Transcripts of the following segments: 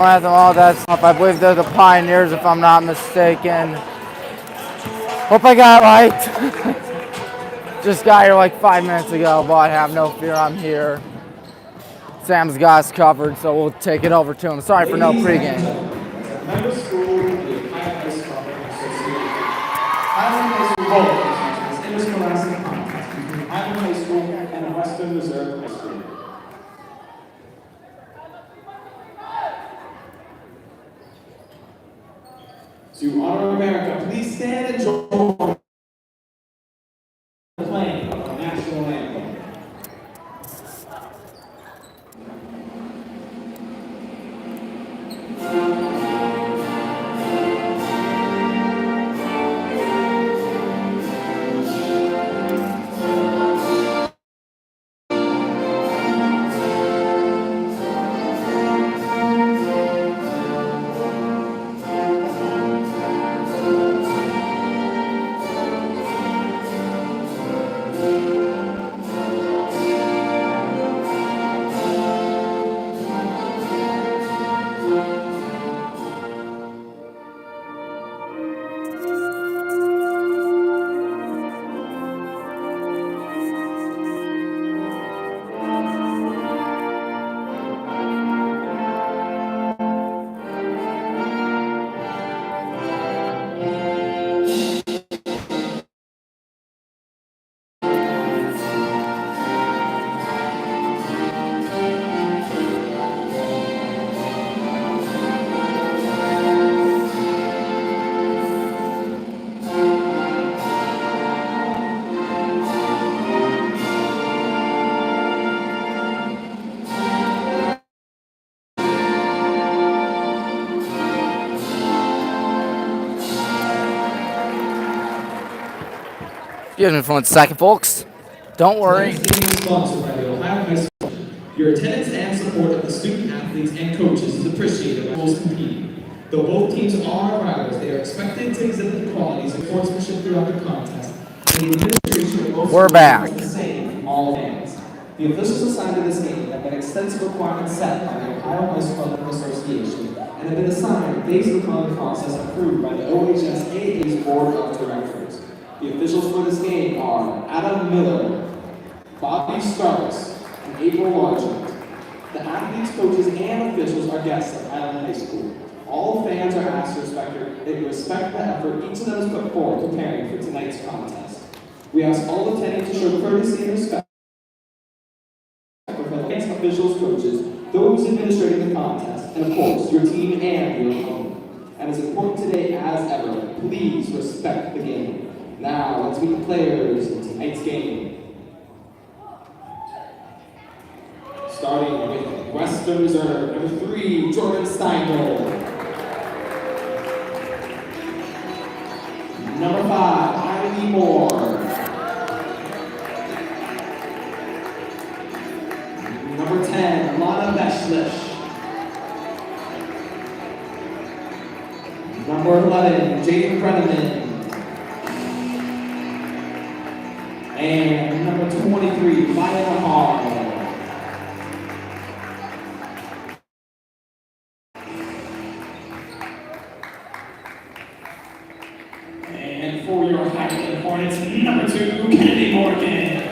Anthem, all that stuff. I believe they're the Pioneers, if I'm not mistaken. Hope I got it right. Just got here like 5 minutes ago, but have no fear, I'm here. Sam's got us covered, so we'll take it over to him. Sorry for no pregame. Member school of the Highland Association. Highland High School Bowling is interscholastic contest between Highland High School and Western Reserve High School. To honor America, please stand and join the playing of the national anthem. Excuse me for 1 second, folks. Don't worry. Sponsored by the Ohio High School. Your attendance and support of the student athletes and coaches is appreciated by those competing. Though both teams are rivals, they are expected to exhibit the qualities of sportsmanship throughout the contest. And the administration of both We're back. is the same from all fans. The officials assigned to this game have been extensive requirements set by the Ohio High School Association and have been assigned based upon the process approved by the OHSAA's Board of Directors. The officials for this game are Adam Miller, Bobby Starks, and April Largent. The athletes, coaches, and officials are guests at Highland High School. All fans are asked to respect the effort each of them has put forward preparing for tonight's contest. We ask all attending to show courtesy and respect for fellow fans, officials, coaches, those administrating the contest, and of course, your team and your opponent. And as important today as ever, please respect the game. Now, let's meet the players in tonight's game. Starting with Western Reserve, number 3, Jordan Steinberg. Number 5, Ivy Moore. Number 10, Lana Beschlish. Number 11, Jaden Brenneman. And number 23, Viola Hall. And for your Highland Hornets, number 2, Kennedy Morgan.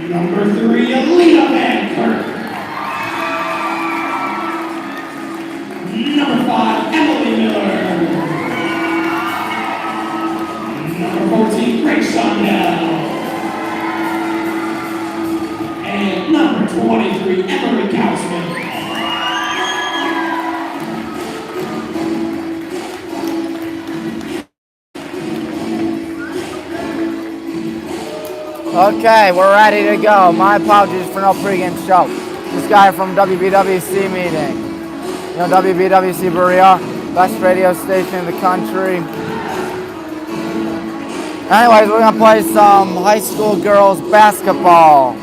Number 3, Alina Van Kirk. Number 5, Emily Miller. Number 14, Grace Shondell. And number 23, Emery Kausman. Okay, we're ready to go. My apologies for no pregame show. This guy from WBWC meeting. You know WBWC Berea, best radio station in the country. Anyways, we're gonna play some high school girls basketball.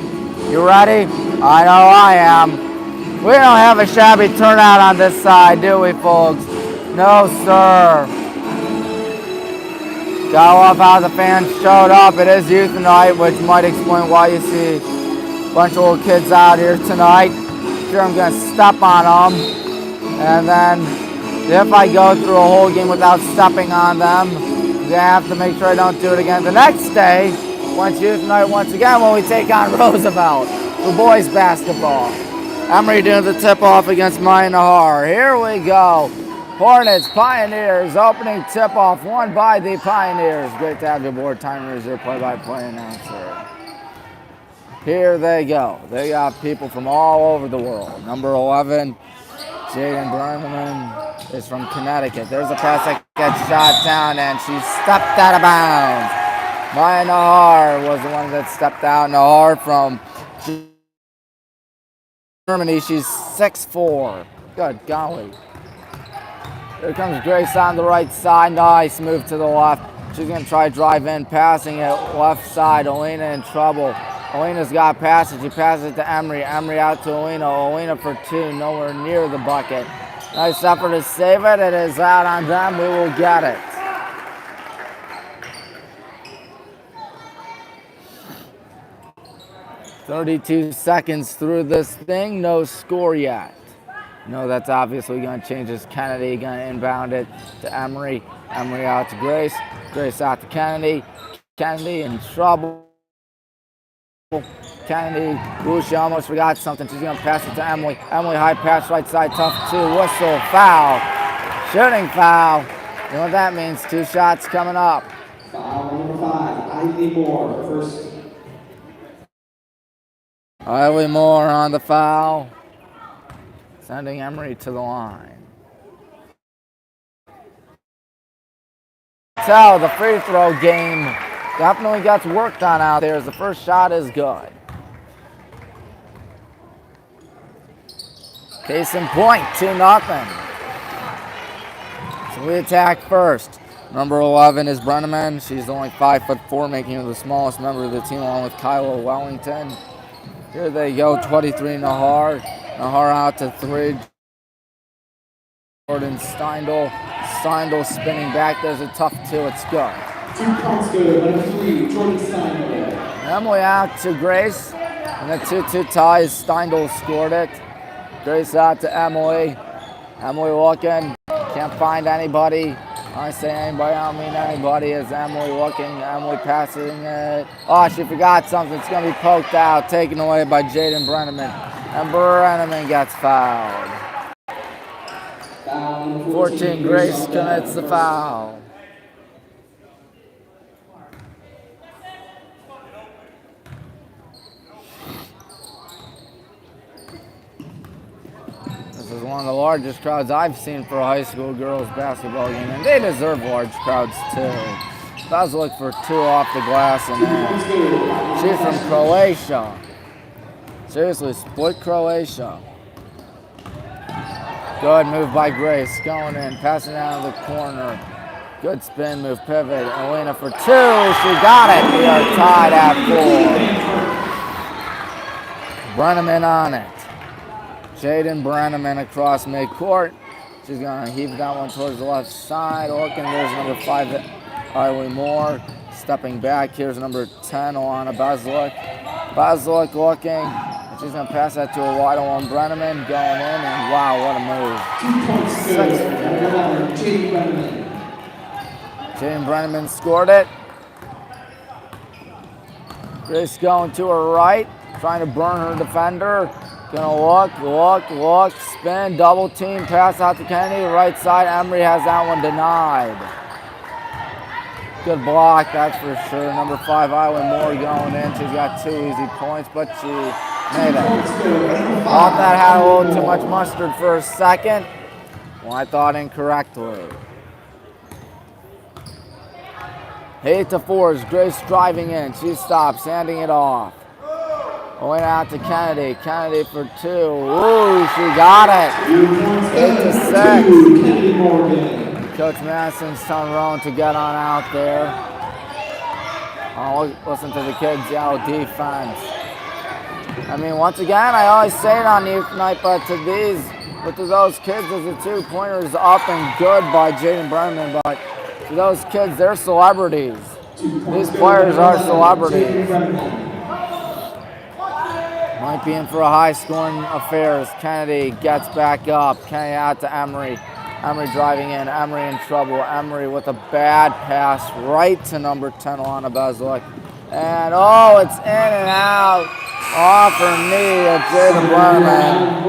You ready? I know I am. We don't have a shabby turnout on this side, do we, folks? No, sir. Gotta love how the fans showed up. It is youth night, which might explain why you see Bunch of little kids out here tonight. Sure, I'm gonna step on them, and then if I go through a whole game without stepping on them, I'm gonna have to make sure I don't do it again the next day. Once youth night once again when we take on Roosevelt for boys basketball. Emory doing the tip-off against Minahar. Here we go. Hornets, Pioneers, opening tip-off won by the Pioneers. Great to have your board timers, your play-by-play announcer. Here they go. They got people from all over the world. Number 11, Jaden Berneman is from Connecticut. There's a pass that gets shot down, and she stepped out of bounds. Maya Nahar was the one that stepped out. Nahar from Germany. She's 6'4". Good golly. Here comes Grace on the right side. Nice move to the left. She's going to try drive in, passing it left side. Alina in trouble. Alina's got passage. She passes it to Emory. Emory out to Alina. Alina for two, nowhere near the bucket. Nice effort to save it. It is out on them. We will get it. "32 seconds through this thing, no score yet." No, that's obviously going to change as Kennedy going to inbound it to Emory. Emory out to Grace. Grace out to Kennedy. Kennedy in trouble. Kennedy, ooh, she almost forgot something. She's going to pass it to Emily. Emily, high pass, right side, tough two. Whistle, foul. Shooting foul. You know what that means? 2 shots coming up. Foul number 5, Ivy Moore, first. Ivy Moore on the foul. Sending Emory to the line. So the free throw game definitely gets worked on out there as the first shot is good. Case in point, 2-0. So we attack first. Number 11 is Brenneman. She's only 5'4", making her the smallest member of the team along with Kyla Wellington. Here they go, 23 Nahar. Nahar out to 3. Jordan Steindl. Steindl spinning back. There's a tough 2. It's good. 2 points good, number 3, Jordan Steindl. Emily out to Grace. And the 2-2 ties. Steindl scored it. Grace out to Emily. Emily looking. Can't find anybody. I say anybody, I don't mean anybody. Is Emily looking? Emily passing it. Oh, she forgot something. It's going to be poked out, taken away by Jaden Brenneman. And Brenneman gets fouled. 14, Grace commits the foul. This is one of the largest crowds I've seen for a high school girls basketball game, and they deserve large crowds too. Let's look for 2 off the glass, and then she's from Croatia. Seriously, split Croatia. Good move by Grace, going in, passing down the corner. Good spin move, pivot. Elena for 2. She got it. We are tied at 4. Brenneman on it. Jaden Brenneman across midcourt. She's going to heave that one towards the left side. Looking, there's number 5, Riley Moore. Stepping back, here's number 10, Alana Beslick. Beslick looking. She's going to pass that to a wide one. Brenneman going in, and wow, what a move. 2 points good. Jaden Brenneman scored it. Grace going to her right, trying to burn her defender. Gonna look, spin, double team, pass out to Kennedy, right side. Emory has that one denied. Good block, that's for sure. Number 5, Iowa Moore going in. She's got 2 easy points, but she made it. Thought that had a little too much mustard for a second. Well, I thought incorrectly. 8-4 is Grace driving in. She stops, handing it off. Going out to Kennedy. Kennedy for 2. Ooh, she got it. 8-6. Coach Madison's telling Rowan to get on out there. Oh, listen to the kids yell defense. I mean, once again, I always say it on youth night, but to those kids, there's a 2-pointers up and good by Jaden Brenneman, but to those kids, they're celebrities. These players are celebrities. Might be in for a high-scoring affair as Kennedy gets back up. Kennedy out to Emery. Emery driving in. Emery in trouble. Emery with a bad pass right to number 10, Alana Beslick. And, oh, it's in and out. Off her knee of Jaden Brenneman.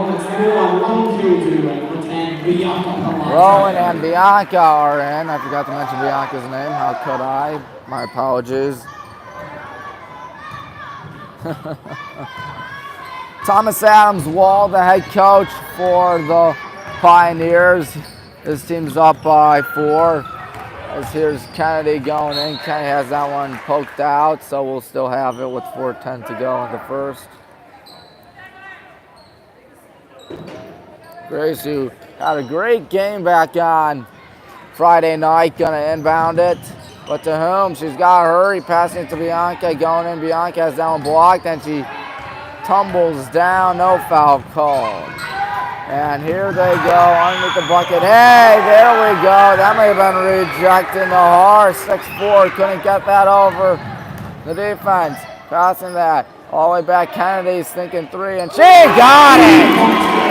Rowan and Bianca are in. I forgot to mention Bianca's name. How could I? My apologies. Thomas Adams Wall, the head coach for the Pioneers. His team's up by 4. As here's Kennedy going in. Kennedy has that one poked out, so we'll still have it with 4:10 to go in the first. Grace, who had a great game back on Friday night, gonna inbound it. But to whom? She's got to hurry, passing it to Bianca, going in. Bianca has that one blocked, and she tumbles down, no foul called. And here they go underneath the bucket. Hey, there we go. That may have been rejected. Nahar, 6'4", couldn't get that over the defense. Passing that all the way back. Kennedy's thinking 3, and she got it.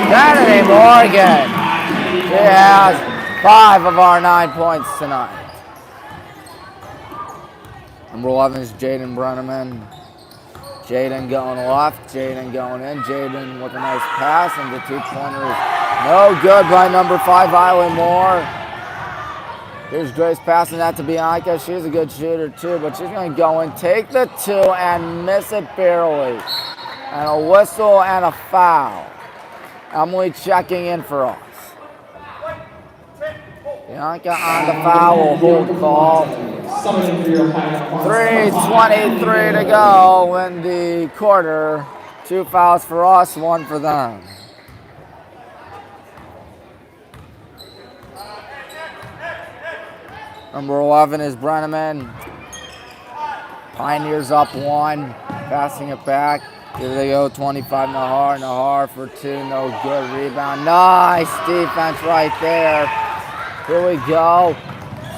Kennedy Morgan. She has 5 of our 9 points tonight. Number 11 is Jaden Brenneman. Jaden going left, Jaden going in. Jaden with a nice pass, and the 2-pointer is no good by number 5, Island Moore. Here's Grace passing that to Bianca. She's a good shooter too, but she's going to go and take the 2 and miss it barely. And a whistle and a foul. Emily checking in for us. Bianca on the foul, hold call. 3:23 to go in the quarter. 2 fouls for us, 1 for them. Number 11 is Brenneman. Pioneers up 1, passing it back. Here they go, 25 Nahar. Nahar for 2, no good. Rebound, nice defense right there. Here we go.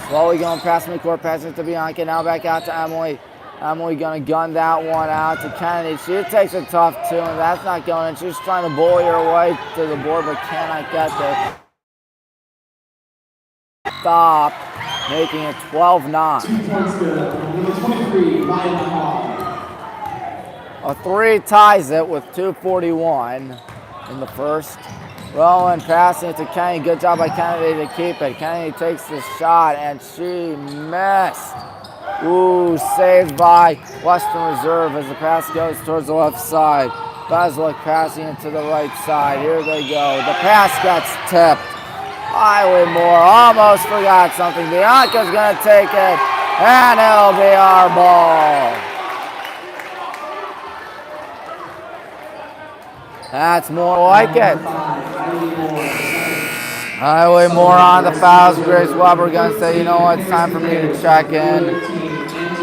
Slowly going past midcourt, passing it to Bianca. Now back out to Emily. Emily gonna gun that one out to Kennedy. She takes a tough 2, and that's not going in. She's trying to bully her way to the board, but cannot get there. Stop, making it 12-9. 2 points good. Number 23, Ryan Hall. A 3 ties it with 2:41 in the first. Rowan passing it to Kennedy. Good job by Kennedy to keep it. Kennedy takes the shot, and she missed. Ooh, saved by Western Reserve as the pass goes towards the left side. Beslick passing it to the right side. Here they go. The pass gets tipped. Highland Moore almost forgot something. Bianca's going to take it, and it'll be our ball. That's more like it. Highland Moore on the fouls. Grace Weber going to say, you know what, it's time for me to check in.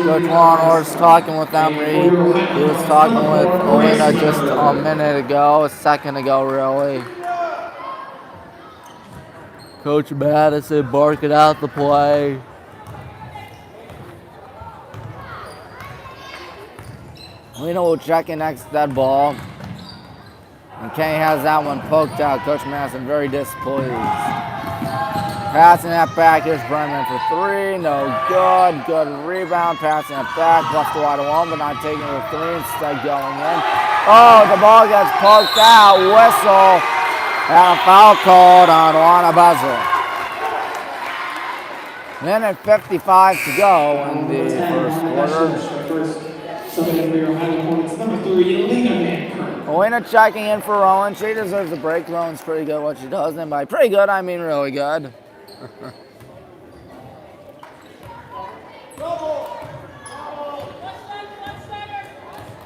Coach Warnor's talking with Emery. He was talking with Olena just a minute ago, a second ago, really. Coach Madison barking out the play. Olena will check in next to that ball. And Kenny has that one poked out. Coach Madison very displeased. Passing that back. Here's Brennan for 3. No good. Good rebound. Passing it back. Left wide alone, but not taking it with 3. Instead going in. Oh, the ball gets poked out. Whistle. And a foul called on Alana Beslick. Minute 55 to go in the first quarter. Olena checking in for Rowan. She deserves a break. Rowan's pretty good at what she does. And by pretty good, I mean really good.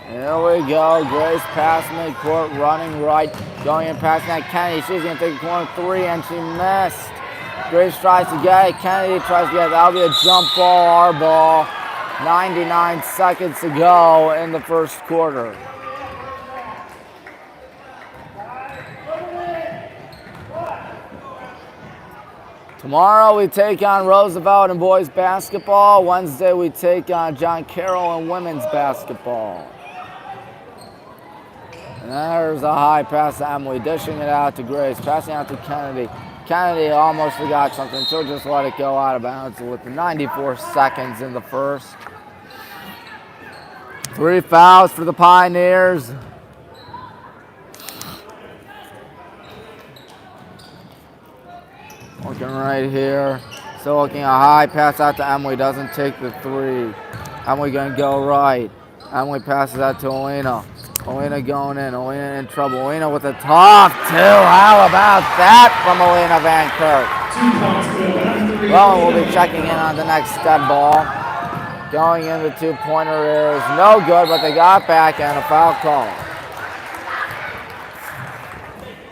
Here we go. Grace pass midcourt, running right, going in past that Kennedy. She's going to take a corner 3, and she missed. Grace tries to get it. Kennedy tries to get it. That'll be a jump ball, our ball. 99 seconds to go in the first quarter. Tomorrow we take on Roosevelt in boys basketball. Wednesday we take on John Carroll in women's basketball. And there's a high pass to Emily, dishing it out to Grace, passing out to Kennedy. Kennedy almost forgot something. She'll just let it go out of bounds with 94 seconds in the first. 3 fouls for the Pioneers. Looking right here. Still looking a high pass out to Emily. Doesn't take the 3. Emily going to go right. Emily passes out to Alina. Alina going in. Alina in trouble. Alina with a tough 2. How about that from Alina Van Kirk? Well, we'll be checking in on the next dead ball. Going in, the 2-pointer is no good, but they got back and a foul call.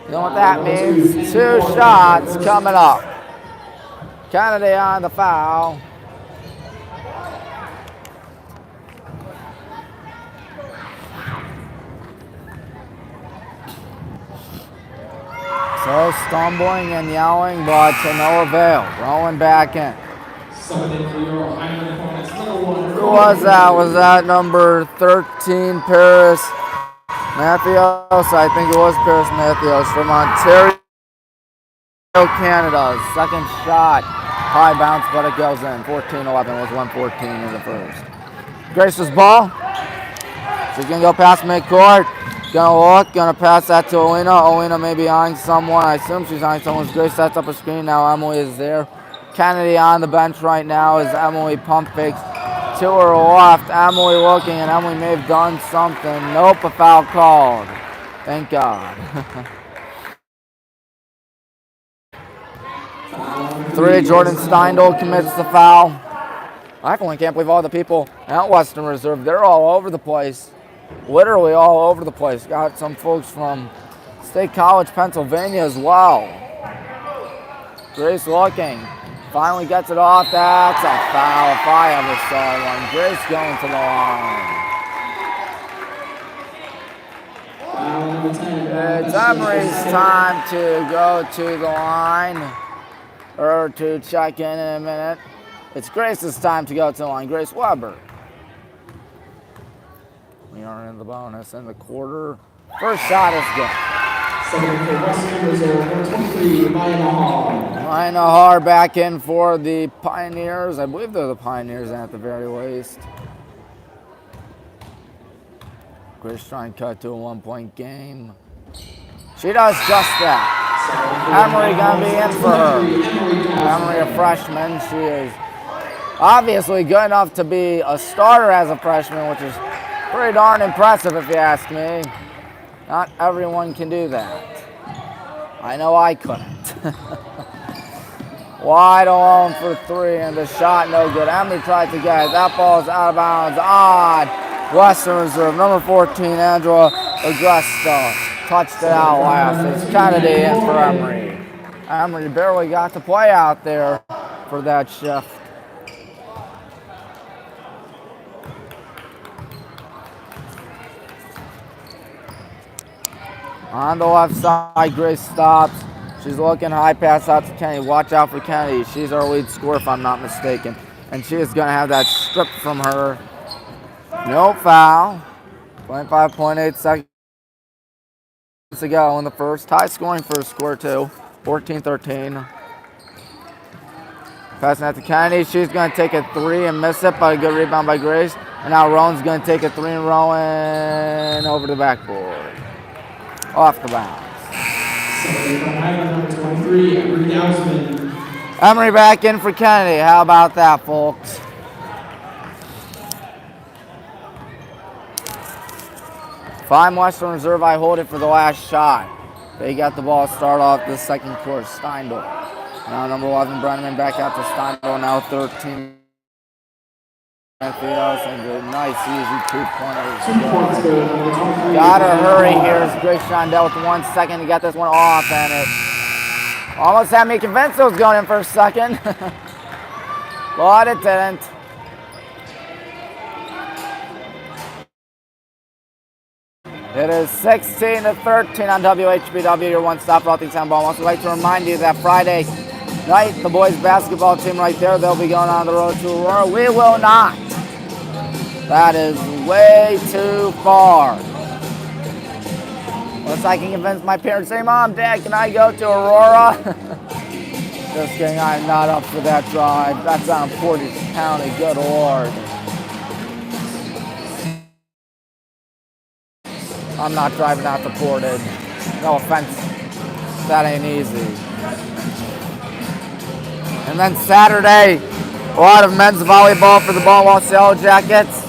You know what that means? 2 shots coming up. Kennedy on the foul. So stumbling and yelling, but to no avail. Rolling back in. Who was that? Was that number 13, Paris Matthews? I think it was Paris Matthews from Ontario, Canada. Second shot. High bounce, but it goes in. 14-11 was 114 in the first. Grace's ball. She's going to go past midcourt. Gonna look, gonna pass that to Alina. Alina may be eyeing someone. I assume she's eyeing someone. Grace sets up a screen. Now Emily is there. Kennedy on the bench right now as Emily pump fakes to her left. Emily looking, and Emily may have done something. Nope, a foul called. Thank God. 3, Jordan Steindl commits the foul. I can't believe all the people at Western Reserve. They're all over the place. Literally all over the place. Got some folks from State College, Pennsylvania as well. Grace looking. Finally gets it off. That's a foul if I ever saw one. Grace going to the line. It's Emery's time to go to the line. Or to check in a minute. It's Grace's time to go to the line. Grace Weber. We are in the bonus in the quarter. First shot is good. Maya Nahar back in for the Pioneers. I believe they're the Pioneers at the very least. Grace trying to cut to a 1-point game. She does just that. Emery gonna be in for her. Emery, a freshman. She is obviously good enough to be a starter as a freshman, which is pretty darn impressive if you ask me. Not everyone can do that. I know I couldn't. Wide alone for 3 and the shot no good. Emily tried to get it. That ball is out of bounds on Western Reserve. Number 14, Angela Augusta, touched it out last. It's Kennedy in for Emery. Emery barely got to play out there for that shift. On the left side, Grace stops. She's looking high pass out to Kennedy. Watch out for Kennedy. She's our lead scorer if I'm not mistaken. And she is going to have that stripped from her. No foul. 25.8 seconds to go in the first. High scoring first score too. 14-13. Passing out to Kennedy. She's going to take a 3 and miss it, but a good rebound by Grace. And now Rowan's going to take a 3 and Rowan over the backboard. Off the bounds. Emery back in for Kennedy. How about that, folks? Fine Western Reserve, I hold it for the last shot. They got the ball start off the second quarter. Steindl. Now number 11, Brenneman back out to Steindl. Now 13. And a nice, easy 2-pointers. Gotta hurry here as Grace Shondell with 1 second to get this one off, and it almost had me convinced it was going in for a second, but it didn't. It is 16-13 on WHBW, your one-stop for all things handball. I'd like to remind you that Friday night, the boys basketball team right there, they'll be going on the road to Aurora. We will not. That is way too far. Unless I can convince my parents, say, Mom, Dad, can I go to Aurora? Just kidding, I'm not up for that drive. That's on Portage County, good Lord. I'm not driving out to Portage. No offense, that ain't easy. And then Saturday, a lot of men's volleyball for the Ballwall Yellow Jackets.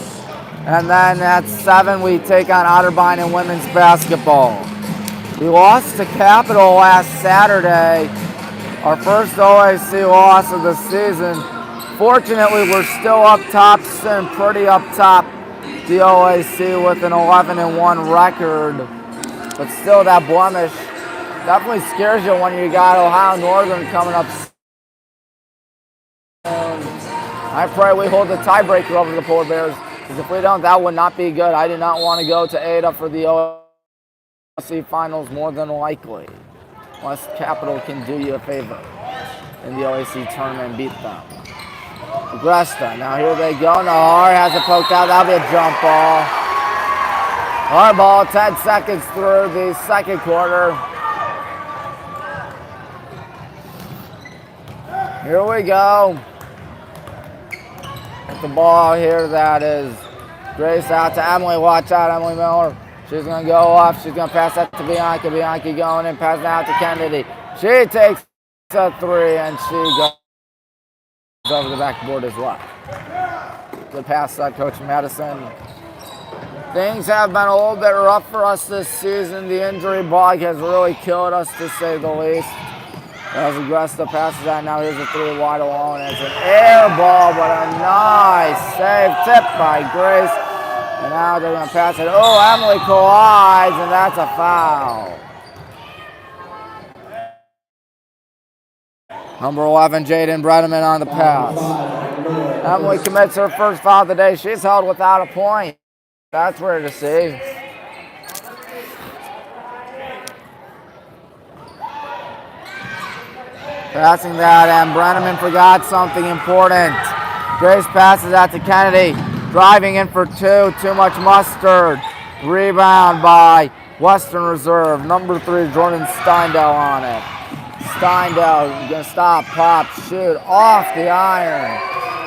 And then at 7, we take on Otterbein in women's basketball. We lost to Capital last Saturday, our first OAC loss of the season. Fortunately, we're still up top, sitting pretty up top, the OAC with an 11-1 record. But still, that blemish definitely scares you when you got Ohio Northern coming up soon. I pray we hold the tiebreaker over the Polar Bears, because if we don't, that would not be good. I do not want to go to Ada for the OAC finals more than likely, unless Capital can do you a favor in the OAC tournament and beat them. Agresta, now here they go. Nahar has it poked out. That'll be a jump ball. Hard ball, 10 seconds through the second quarter. Here we go. At the ball here, that is Grace out to Emily. Watch out, Emily Miller. She's going to go up. She's going to pass that to Bianca. Bianca going in, passing out to Kennedy. She takes a 3, and she goes over the backboard as well. Good pass, Coach Madison. Things have been a little bit rough for us this season. The injury bug has really killed us, to say the least. As Agresta passes that, now here's a 3 wide alone. It's an air ball, but a nice save, tipped by Grace. And now they're going to pass it. Oh, Emily collides, and that's a foul. Number 11, Jaden Bredeman on the pass. Emily commits her first foul of the day. She's held without a point. That's rare to see. Passing that, and Brenneman forgot something important. Grace passes out to Kennedy. Driving in for 2. Too much mustard. Rebound by Western Reserve. Number 3, Jordan Steindale on it. Steindale going to stop, pop, shoot off the iron.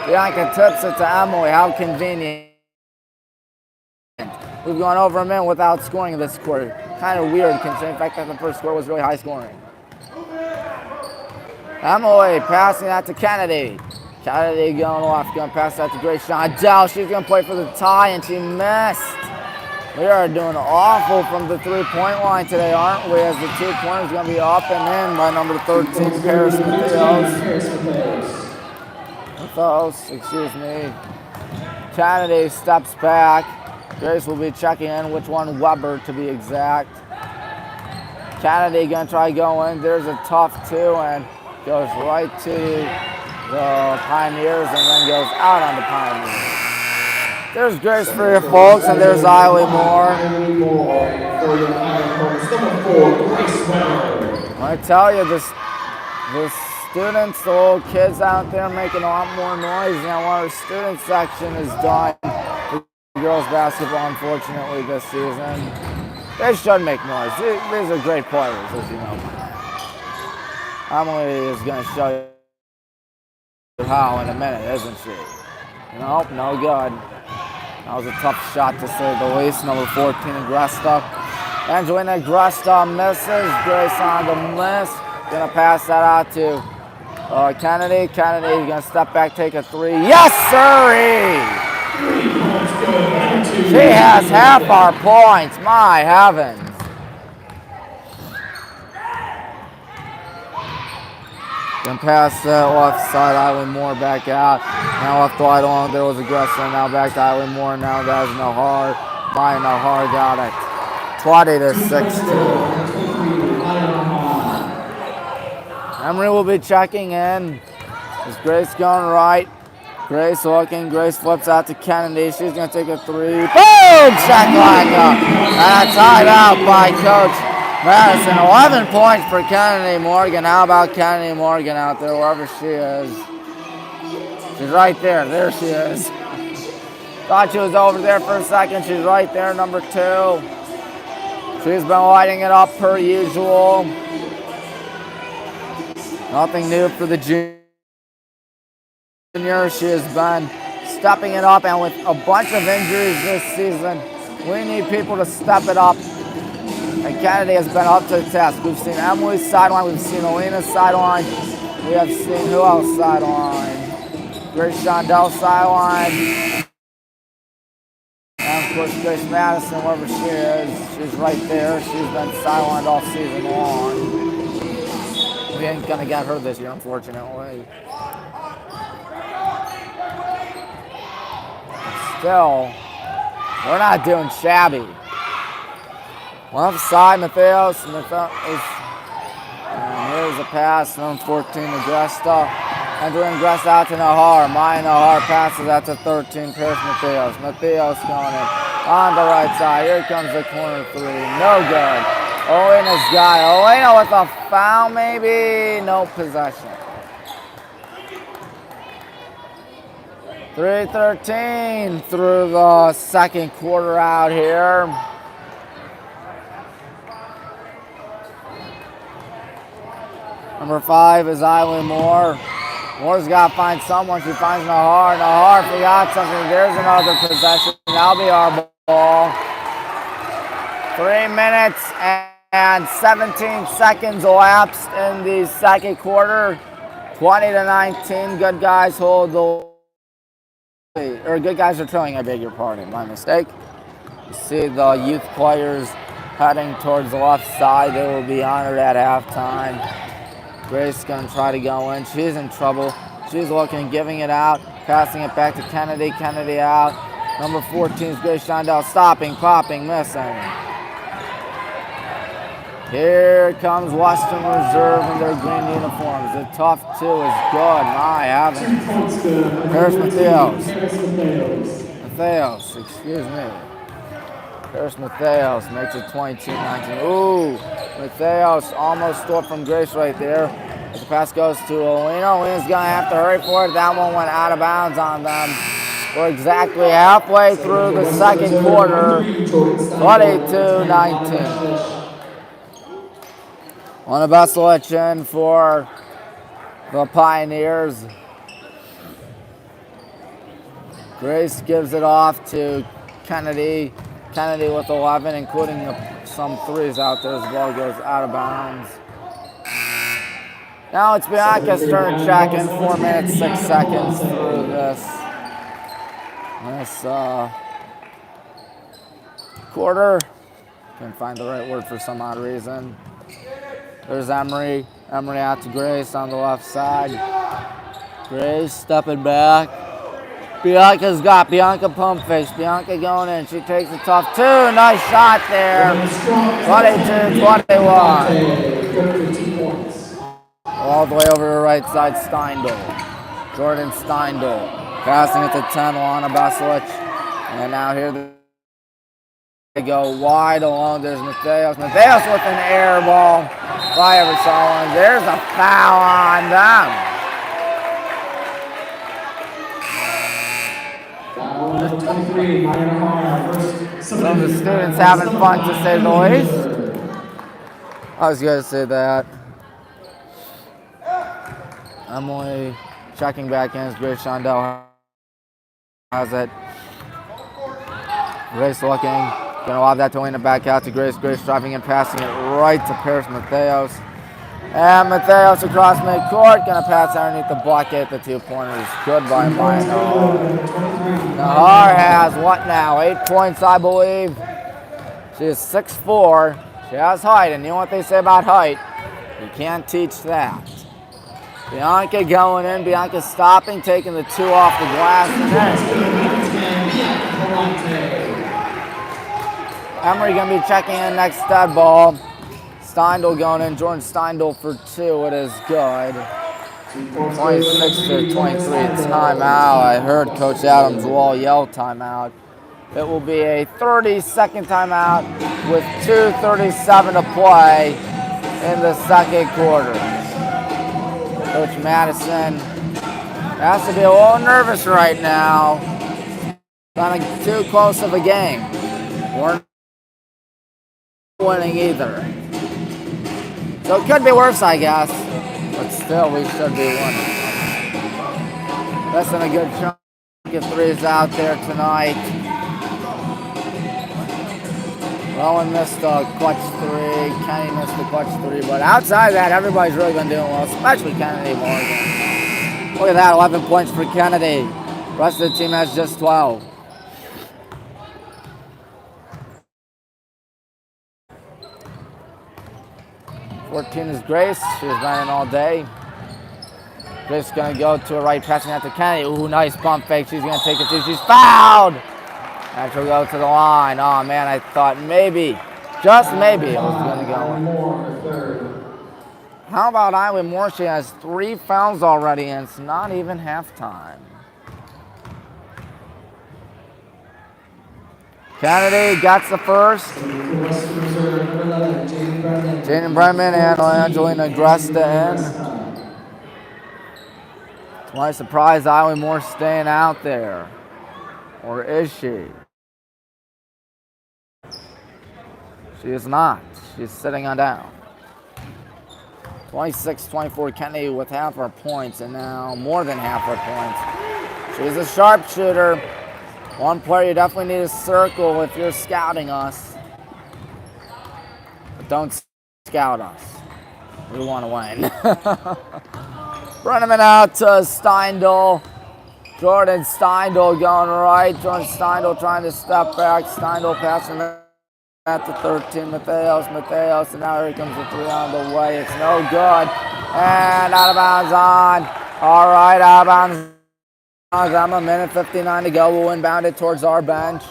Bianca tips it to Emily. How convenient. We've gone over a minute without scoring this quarter. Kind of weird considering the fact that the first quarter was really high scoring. Emily passing that to Kennedy. Kennedy going off, going to pass that to Grace Shondell. She's going to play for the tie, and she missed. We are doing awful from the 3-point line today, aren't we? As the 2-pointer is going to be up and in by number 13, Paris Matheos. Excuse me. Kennedy steps back. Grace will be checking in which one, Weber to be exact. Kennedy going to try going. There's a tough 2, and goes right to the Pioneers and then goes out on the Pioneers. There's Grace for your folks, and there's Eileen Moore. I tell you, the students, the little kids out there making a lot more noise than what our student section has done for girls basketball, unfortunately, this season. They should make noise. These are great players, as you know. Emily is going to show you how in a minute, isn't she? Nope, no good. That was a tough shot, to say the least. Number 14, Agresta. Angelina Agresta misses. Grace on the miss. Going to pass that out to Kennedy. Kennedy is going to step back, take a 3. Yes, sirree! She has half our points. My heavens. Then pass that left side, Eileen Moore back out. Now left wide along, there was Agresta. Now back to Eileen Moore. Now there's Nahar. By Nahar got it. 20-16. Emery will be checking in. Is Grace going right? Grace looking. Grace flips out to Kennedy. She's going to take a 3. Boom! Shakalaka. And a timeout by Coach Madison. 11 points for Kennedy Morgan. How about Kennedy Morgan out there, wherever she is? She's right there. There she is. Thought she was over there for a second. She's right there, number 2. She's been lighting it up per usual. Nothing new for the junior. She has been stepping it up, and with a bunch of injuries this season, we need people to step it up. And Kennedy has been up to the task. We've seen Emily's sideline, we've seen Alina's sideline, we have seen who else sideline? Grace Shondell's sideline. And of course, Grace Madison, wherever she is, she's right there. She's been sidelined all season long. We ain't gonna get her this year, unfortunately. Still, we're not doing shabby. Left side, Matheos. And here's a pass, number 14, Agresta. Entering Agresta out to Nahar. Maya Nahar passes out to 13, Paris Matheos. Matheos going in on the right side. Here comes the corner three. No good. Olena's got it. Olena with a foul, maybe. No possession. 3:13 through the second quarter out here. Number 5 is Eileen Moore. Moore's got to find someone. She finds Nahar. Nahar forgot something. There's another possession. That'll be our ball. 3 minutes and 17 seconds elapsed in the second quarter. 20-19. Good guys hold the lead. Or good guys are trailing. I beg your pardon. My mistake. You see the youth players heading towards the left side. They will be honored at halftime. Grace gonna try to go in. She's in trouble. She's looking, giving it out, passing it back to Kennedy. Kennedy out. Number 14 is Grace Shondell. Stopping, popping, missing. Here comes Western Reserve in their green uniforms. The tough 2 is good. My heavens. Paris Matheos. Matheos, excuse me. Paris Matheos makes it 22-19. Ooh, Matheos almost scored from Grace right there. As the pass goes to Alina. Alina's going to have to hurry for it. That one went out of bounds on them. We're exactly halfway through the second quarter. 22-19. On a best selection for the Pioneers. Grace gives it off to Kennedy. Kennedy with 11, including some threes out there as the ball goes out of bounds. Now it's Bianca's turn check in 4 minutes, 6 seconds through this quarter. Can't find the right word for some odd reason. There's Emery. Emery out to Grace on the left side. Grace stepping back. Bianca's got Bianca pump face. Bianca going in. She takes a tough 2. Nice shot there. 22-21. All the way over to the right side, Steindl. Jordan Steindl. Passing it to 10, Lana Basilich. And now here they go wide along. There's Matheos. Matheos with an air ball. If I ever saw one. There's a foul on them. Some of the students having fun, to say the least. I was going to say that. Emily checking back in as Grace Shondell has it. Grace looking. Going to lob that to Lena back out to Grace. Grace driving and passing it right to Paris Matheos. And Matheos across midcourt. Going to pass underneath the blockade. The 2-pointers. Good by Maya Nahar. Nahar has what now? 8 points, I believe. She is 6'4". She has height. And you know what they say about height? You can't teach that. Bianca going in. Bianca stopping, taking the 2 off the glass. Emery going to be checking in next stud ball. Steindl going in. Jordan Steindl for 2. It is good. 26-23 timeout. I heard Coach Adams Wall yell timeout. It will be a 30-second timeout with 2:37 to play in the second quarter. Coach Madison has to be a little nervous right now. Kind of too close of a game. We're winning either. So it could be worse, I guess. But still, we should be winning. Missing a good chunk of threes out there tonight. Rowan missed a clutch three. Kenny missed a clutch three. But outside of that, everybody's really been doing well, especially Kennedy Morgan. Look at that, 11 points for Kennedy. The rest of the team has just 12. #14 is Grace. She's been in all day. Grace is going to go to her right, passing out to Kennedy. Ooh, nice pump fake. She's going to take it too. She's fouled. And she'll go to the line. Oh, man, I thought maybe, just maybe, it was going to go. How about Highland Moore? She has 3 fouls already, and it's not even halftime. Kennedy gets the first. Jaden Brennan and Angelina Gresta in. Why surprised Highland Moore staying out there? Or is she? She is not. She's sitting on down. 26-24 Kennedy with half her points, and now more than half her points. She's a sharpshooter. One player you definitely need to circle if you're scouting us. But don't scout us. We want to win. Brenneman out to Steindl. Jordan Steindl going right. Jordan Steindl trying to step back. Steindl passing at the 13. Mateos, and now here comes the 3 on the way. It's no good. And out of bounds on. All right, out of bounds. A minute 59 to go. We'll inbound it towards our bench.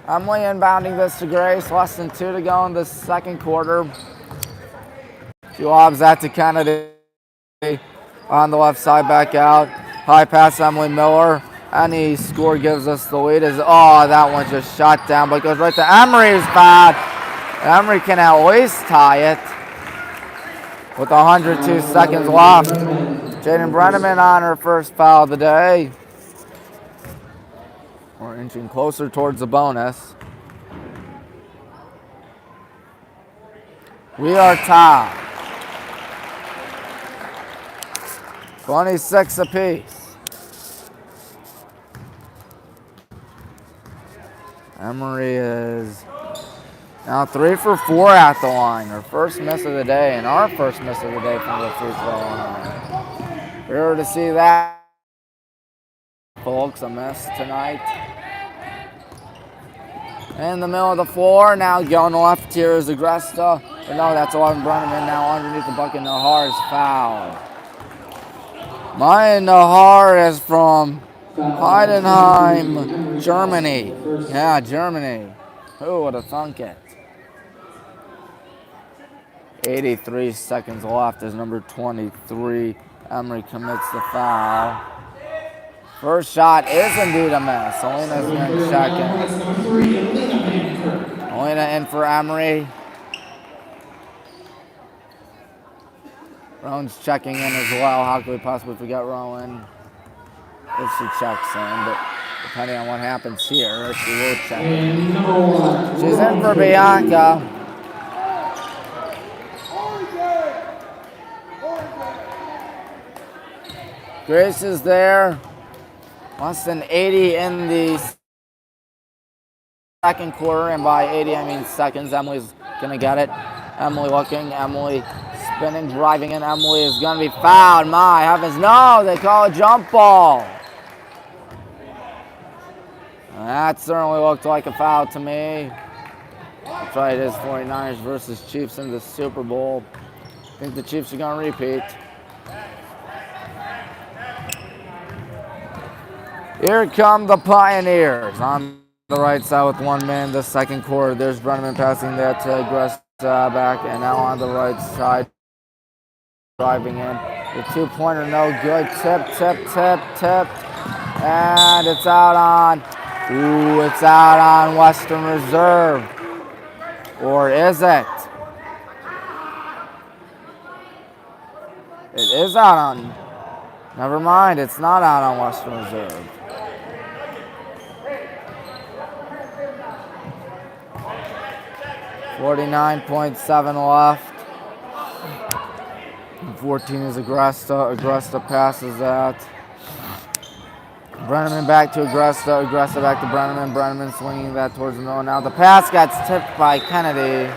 Emily inbounding this to Grace. Less than 2 to go in the second quarter. She lobs that to Kennedy. On the left side, back out. High pass, Emily Miller. Any score gives us the lead. That one just shot down, but goes right to Emery's bad. Emery can at least tie it with 102 seconds left. Jaden Brenneman on her first foul of the day. We're inching closer towards the bonus. We are tied. 26 apiece. Emery is now 3 for 4 at the line. Her first miss of the day, and our first miss of the day from the free throw line. We're to see that, folks. A miss tonight. In the middle of the floor, now going left here is Agresta. But no, that's 11 Brenneman now underneath the bucket. Nahar is fouled. Maya Nahar is from Heidenheim, Germany. Yeah, Germany. Who would have thunk it? 83 seconds left as number 23, Emery, commits the foul. First shot is indeed a miss. Alina's going to check in. Alina in for Emery. Rowan's checking in as well. How could we possibly forget Rowan? If she checks in, but depending on what happens here, she will check in. She's in for Bianca. Grace is there. Less than 80 in the second quarter, and by 80 I mean seconds. Emily's gonna get it. Emily looking, Emily spinning, driving in. Emily is gonna be fouled. My heavens, no, they call a jump ball. That certainly looked like a foul to me. That's right, it is 49ers versus Chiefs in the Super Bowl. I think the Chiefs are gonna repeat. Here come the Pioneers on the right side with 1 man the second quarter. There's Brenneman passing that to Gressa back, and now on the right side, driving in. The 2-pointer, no good. Tip. And it's out on, it's out on Western Reserve. Or is it? It is out on, never mind, it's not out on Western Reserve. 49.7 left. 14 is Agresta. Agresta passes that. Brenneman back to Agresta. Agresta back to Brenneman. Brenneman swinging that towards the middle. Now the pass gets tipped by Kennedy.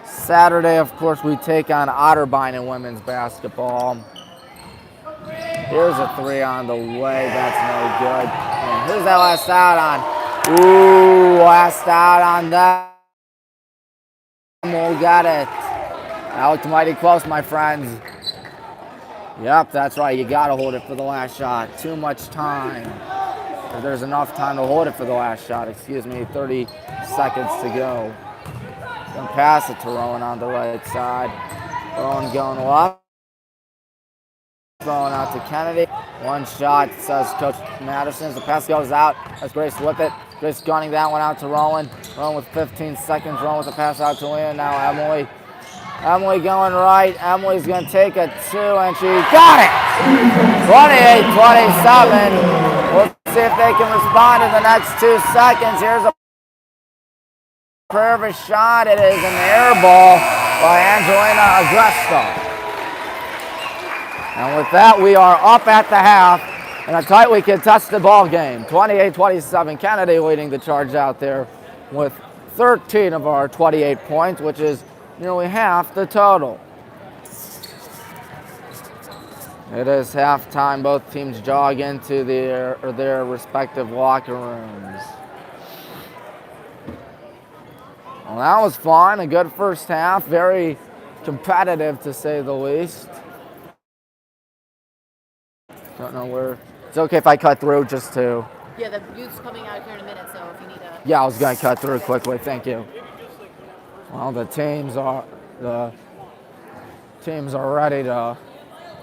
Saturday, of course, we take on Otterbein in women's basketball. Here's a three on the way. That's no good. And who's that last out on? Ooh, last out on that. We'll get it. That looked mighty close, my friends. Yep, that's right. You got to hold it for the last shot. Too much time. If there's enough time to hold it for the last shot. 30 seconds to go. Gonna pass it to Rowan on the right side. Rowan going left. Throwing out to Kennedy. One shot, says Coach Madison. The pass goes out. That's Grace with it. Grace gunning that one out to Rowan. Rowan with 15 seconds. Rowan with the pass out to Leah. Now Emily. Emily going right. Emily's going to take a two, and she got it! 28-27. We'll see if they can respond in the next 2 seconds. Here's a pair of a shot. It is an air ball by Angelina Agresta. And with that, we are up at the half in a tightly contested ball game. 28-27. Kennedy leading the charge out there with 13 of our 28 points, which is nearly half the total. It is halftime. Both teams jog into their respective locker rooms. Well, that was fun. A good first half. Very competitive, to say the least. Don't know where. It's okay if I cut through just to. Yeah, the youth's coming out here in a minute, so if you need a. Yeah, I was going to cut through quickly. Thank you. Well, the teams are ready to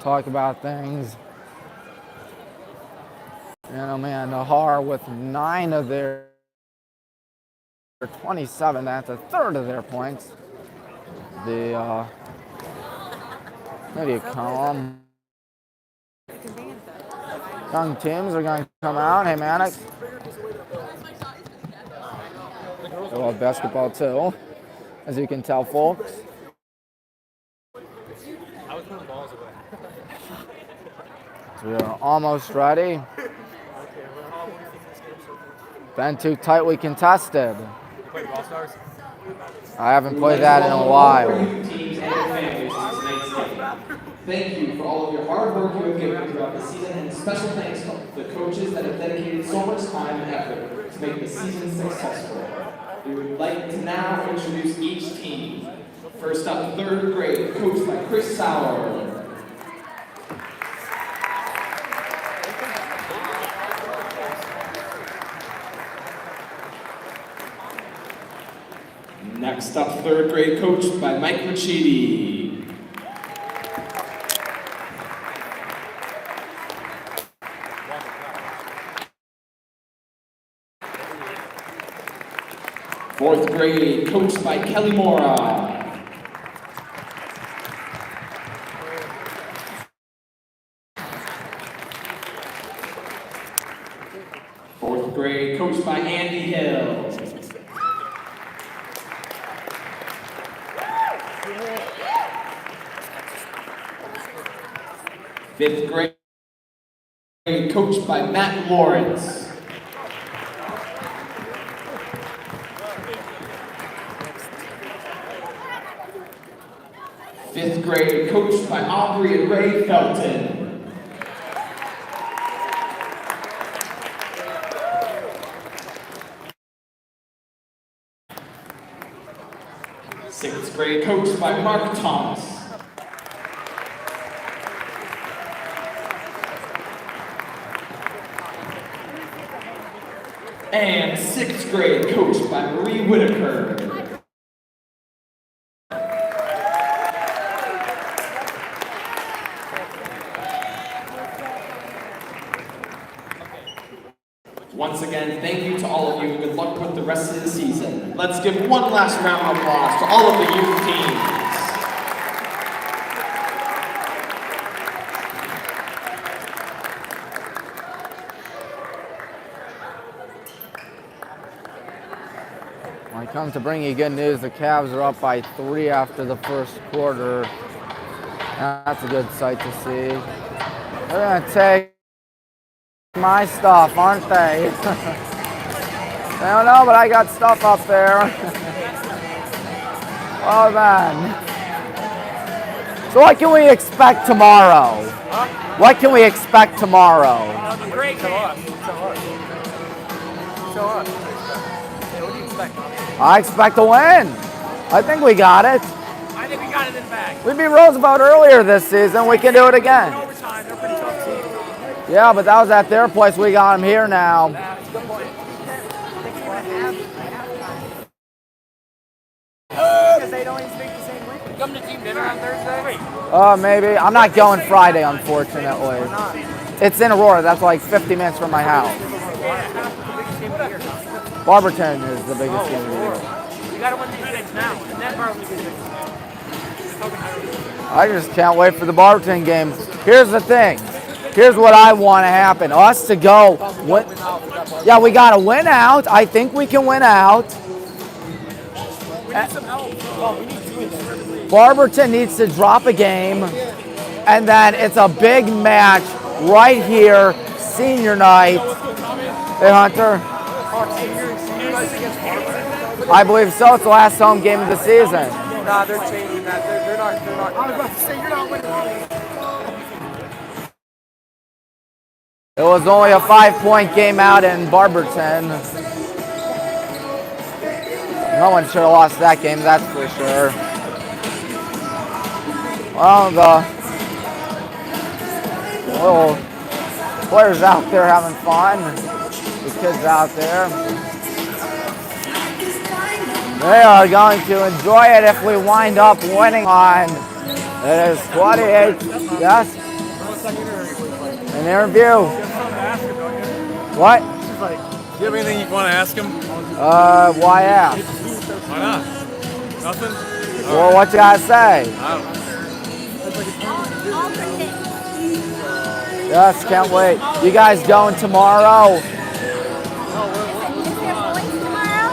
talk about things. You know, man, Nahar with 9 of their 27. That's a third of their points. The maybe a calm. Young teams are going to come out. Hey, Mannix. They love basketball too, as you can tell, folks. I was putting balls away. So we are almost ready. Been too tightly contested. You played All Stars? I haven't played that in a while. Thank you for all of your hard work you have given throughout the season, and special thanks to the coaches that have dedicated so much time and effort to make the season successful. We would like to now introduce each team. First up, 3rd grade, coached by Chris Sauer. Next up, 3rd grade, coached by Mike Machidi. Fourth grade, coached by Kelly Mora. Fourth grade, coached by Andy Hill. Fifth grade, coached by Matt Lawrence. Fifth grade, coached by Aubrey and Ray Felton. Sixth grade, coached by Mark Thomas. And 6th grade, coached by Marie Whitaker. Once again, thank you to all of you. Good luck with the rest of the season. Let's give one last round of applause to all of the youth teams. Come to bring you good news. The Cavs are up by 3 after the first quarter. That's a good sight to see. They're going to take my stuff, aren't they? I don't know, but I got stuff up there. Well then. So what can we expect tomorrow? What can we expect tomorrow? Great. So us. What do you expect? I expect a win. I think we got it. I think we got it in the bag. We beat Roosevelt earlier this season. We can do it again. Overtime, they're pretty tough team. Yeah, but that was at their place. We got them here now. That's a good point. Because they don't even speak the same language. Come to team dinner on Thursday? Maybe. I'm not going Friday, unfortunately. It's in Aurora. That's like 50 minutes from my house. Barberton is the biggest game of the year. You got to win these things now. And then Barberton. I just can't wait for the Barberton game. Here's the thing. Here's what I want to happen. Us to go. Yeah, we got to win out. I think we can win out. We need some help. We need to. Barberton needs to drop a game. And then it's a big match right here. Senior night. Hey, Hunter. I believe so. It's the last home game of the season. Nah, they're changing that. They're not. I was about to say, you're not winning. It was only a 5-point game out in Barberton. No one should have lost that game, that's for sure. Well, the little players out there having fun. The kids out there. They are going to enjoy it if we wind up winning on. It is 28. Yes? An interview. What? Do you have anything you want to ask him? Why ask? Why not? Nothing? Well, what you gotta say? I don't know. Yes, can't wait. You guys going tomorrow?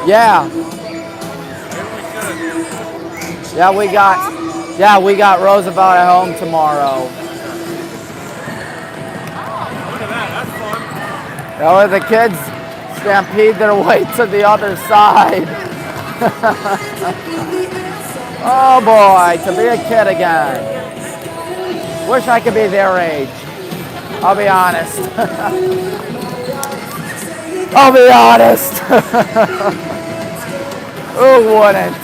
Yeah. We got Roosevelt at home tomorrow. Look at that. That's fun. That way the kids stampede their way to the other side. Oh boy, to be a kid again. Wish I could be their age. I'll be honest. I'll be honest. Who wouldn't?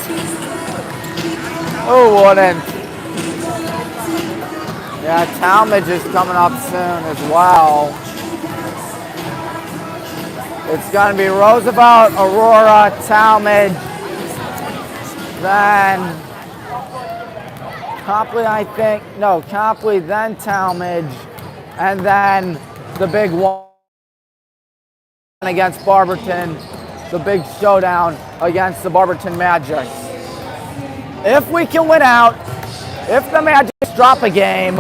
Who wouldn't? Yeah, Talmadge is coming up soon as well. It's going to be Roosevelt, Aurora, Talmadge, then Copley, I think. No, Copley, then Talmadge, and then the big one against Barberton, the big showdown against the Barberton Magic. If we can win out, if the Magic drop a game,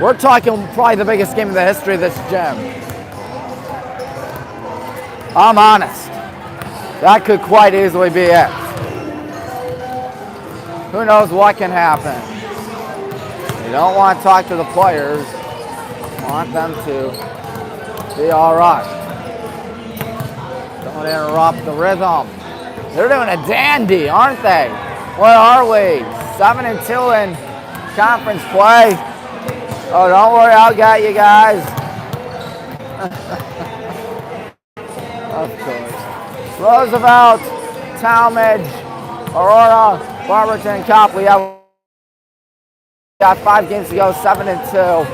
we're talking probably the biggest game in the history of this gym. I'm honest. That could quite easily be it. Who knows what can happen? You don't want to talk to the players. You want them to be all right. Don't interrupt the rhythm. They're doing a dandy, aren't they? What are we? 7-2 in conference play. Oh, don't worry, I'll get you guys. Of course. Roosevelt, Talmadge, Aurora, Barberton, Copley. We got 5 games to go, 7-2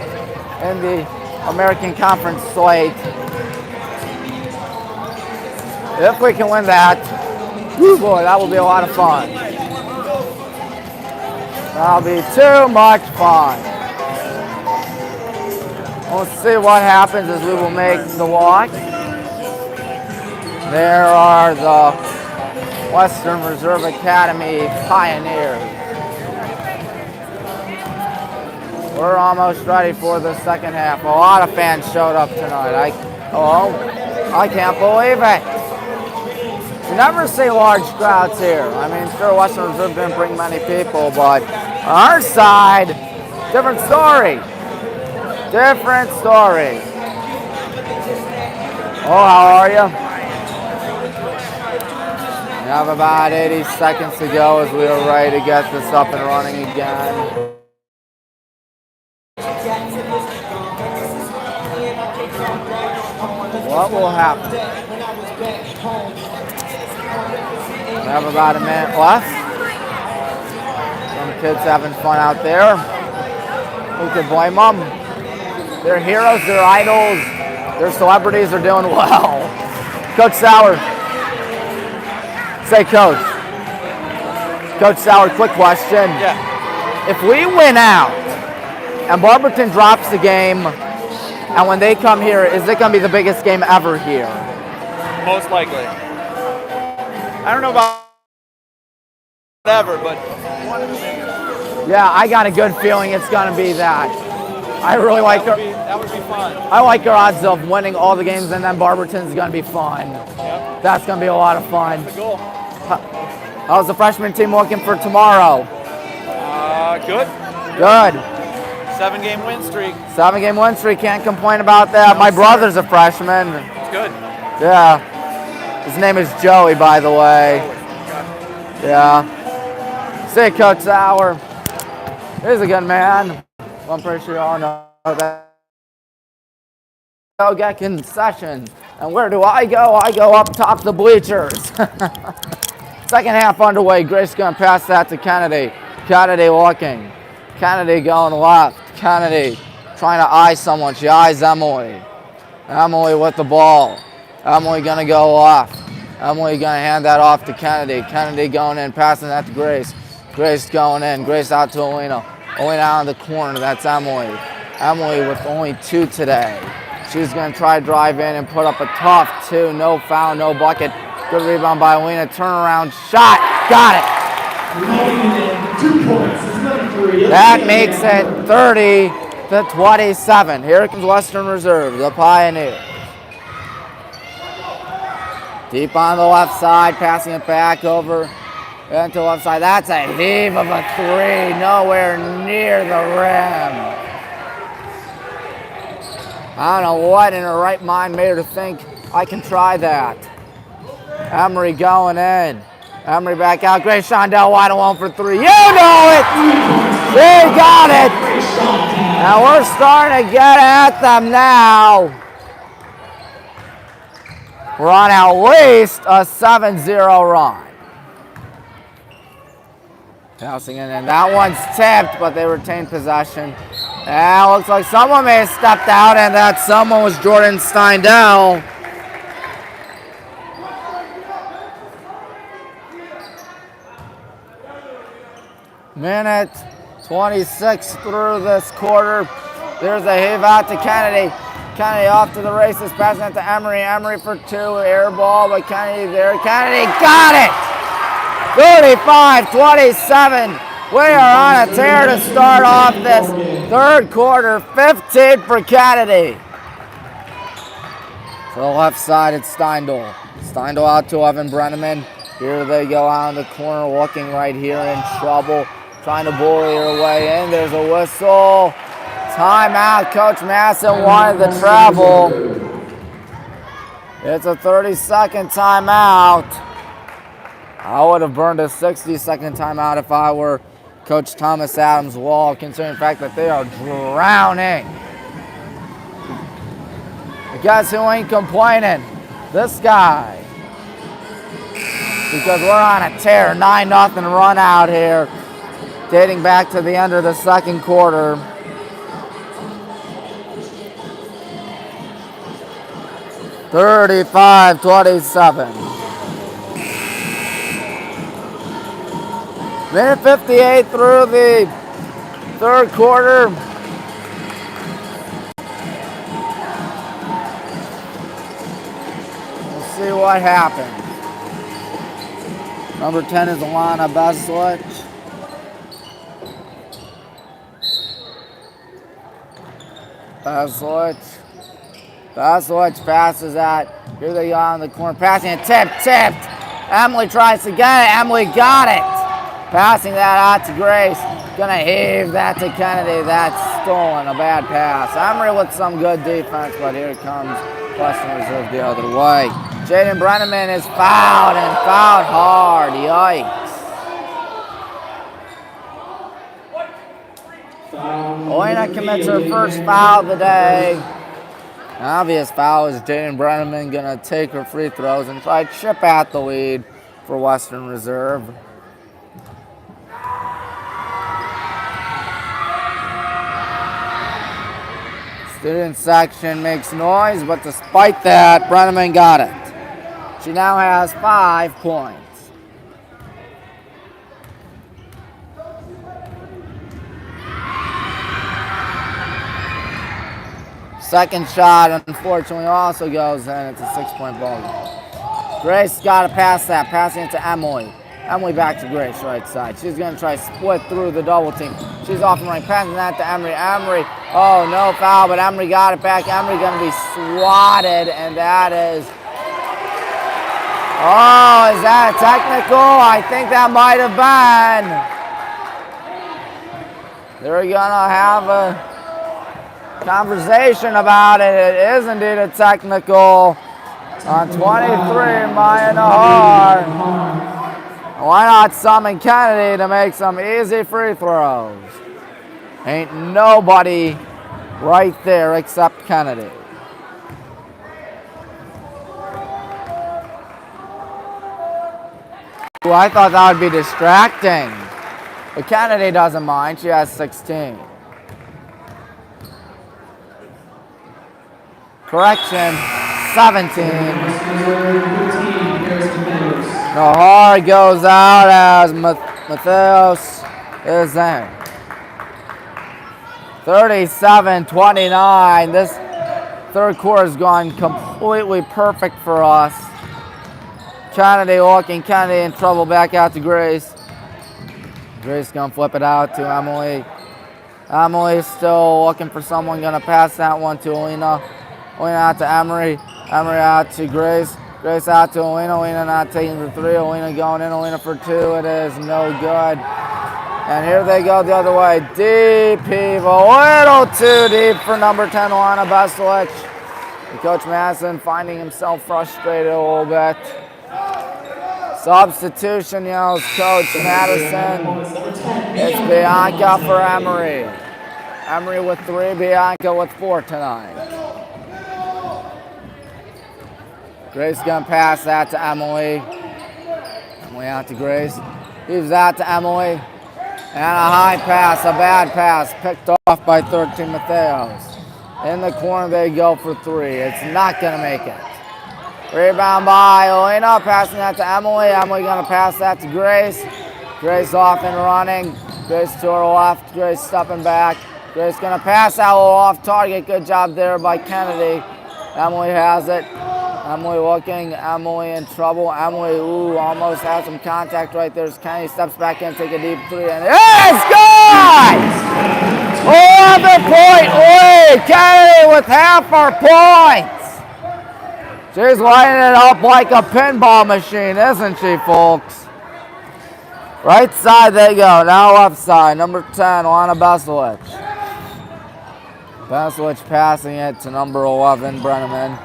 in the American Conference slate. If we can win that, whew, boy, that will be a lot of fun. That'll be too much fun. We'll see what happens as we will make the walk. There are the Western Reserve Academy Pioneers. We're almost ready for the second half. A lot of fans showed up tonight. I can't believe it. You never see large crowds here. I mean, sure, Western Reserve didn't bring many people, but on our side, different story. Different story. Oh, how are you? We have about 80 seconds to go as we are ready to get this up and running again. What will happen? We have about a minute left. Some kids having fun out there. Who could blame them? They're heroes, they're idols, their celebrities are doing well. Coach Sauer. Say, Coach. Coach Sauer, quick question. Yeah. If we win out and Barberton drops the game, and when they come here, is it going to be the biggest game ever here? Most likely. I don't know about ever, but one of the biggest. Yeah, I got a good feeling it's going to be that. I really like that would be fun. I like our odds of winning all the games, and then Barberton's going to be fun. Yep. That's going to be a lot of fun. That's the goal. How's the freshman team looking for tomorrow? Good. Good. 7-game win streak. 7-game win streak. Can't complain about that. My brother's a freshman. It's good. Yeah. His name is Joey, by the way. Yeah. See, Coach Sauer. He's a good man. I'm pretty sure you all know that. Go get concessions. And where do I go? I go up top the bleachers. Second half underway. Grace going to pass that to Kennedy. Kennedy looking. Kennedy going left. Kennedy trying to eye someone. She eyes Emily. Emily with the ball. Emily going to go left. Emily going to hand that off to Kennedy. Kennedy going in, passing that to Grace. Grace going in. Grace out to Alina. Alina out in the corner. That's Emily. Emily with only 2 today. She's going to try to drive in and put up a tough 2. No foul, no bucket. Good rebound by Alina. Turnaround shot. Got it. 2 points. That makes it 30-27. Here comes Western Reserve, the Pioneers. Deep on the left side, passing it back over into the left side. That's a heave of a 3, nowhere near the rim. I don't know what in her right mind made her think I can try that. Emery going in. Emery back out. Grace Shondell wide alone for 3. You know it! They got it! And we're starting to get at them now. We're on at least a 7-0 run. Passing in, and that one's tipped, but they retain possession. And looks like someone may have stepped out, and that someone was Jordan Steindl. Minute 26 through this quarter. There's a heave out to Kennedy. Kennedy off to the races, passing it to Emery. Emery for 2, air ball, but Kennedy there. Kennedy got it! 35-27. We are on a tear to start off this third quarter. 15 for Kennedy. To the left side, it's Steindl. Steindl out to Evan Brenneman. Here they go out in the corner, looking right here in trouble. Trying to bully her way in. There's a whistle. Timeout. Coach Masson wanted the travel. It's a 30-second timeout. I would have burned a 60-second timeout if I were Coach Thomas Adams Wall, considering the fact that they are drowning. But guess who ain't complaining? This guy. Because we're on a tear. 9-0 run out here, dating back to the end of the second quarter. (35-27). Minute 58 through the third quarter. We'll see what happens. Number 10 is Alana Beslich. Beslich passes that. Here they go on the corner. Passing it. Tipped. Emily tries to get it. Emily got it. Passing that out to Grace. Gonna heave that to Kennedy. That's stolen. A bad pass. Emery with some good defense, but here comes Western Reserve the other way. Jaden Brenneman is fouled and fouled hard. Yikes. Elena commits her first foul of the day. An obvious foul is Jaden Brenneman gonna take her free throws and try to chip at the lead for Western Reserve. Student section makes noise, but despite that, Brenneman got it. She now has 5 points. Second shot, unfortunately, also goes in. It's a 6-point ball game. Grace got to pass that, passing it to Emily. Emily back to Grace, right side. She's going to try to split through the double team. She's off and right, passing that to Emery. Emery, oh, no foul, but Emery got it back. Emery going to be swatted, and that is... Oh, is that a technical? I think that might have been. They're going to have a conversation about it. It is indeed a technical on 23, Maya Nahar. Why not summon Kennedy to make some easy free throws? Ain't nobody right there except Kennedy. Ooh, I thought that would be distracting. But Kennedy doesn't mind. She has 16. Correction, 17. Nahar goes out as Matheos is in. 37-29. This third quarter has gone completely perfect for us. Kennedy walking, Kennedy in trouble, back out to Grace. Grace gonna flip it out to Emily. Emily still looking for someone, gonna pass that one to Alina. Alina out to Emery. Emery out to Grace. Grace out to Alina. Alina not taking the three. Alina going in. Alina for 2. It is no good. And here they go the other way. Deep heave. A little too deep for number 10, Alana Beselich. And Coach Madison finding himself frustrated a little bit. Substitution, yells Coach Madison. It's Bianca for Emery. Emery with 3, Bianca with 4 tonight. Grace gonna pass that to Emily. Emily out to Grace. Leaves that to Emily. And a high pass, a bad pass, picked off by 13 Matheos. In the corner they go for 3. It's not gonna make it. Rebound by Elena, passing that to Emily. Emily gonna pass that to Grace. Grace off and running. Grace to her left. Grace stepping back. Grace gonna pass that little off target. Good job there by Kennedy. Emily has it. Emily looking. Emily in trouble. Emily, ooh, almost had some contact right there. Kennedy steps back in, take a deep 3, and it's good! 11-point lead. Kennedy with half our points. She's lighting it up like a pinball machine, isn't she, folks? Right side they go. Now left side. Number 10, Alana Beselich. Beselich passing it to number 11, Brenneman.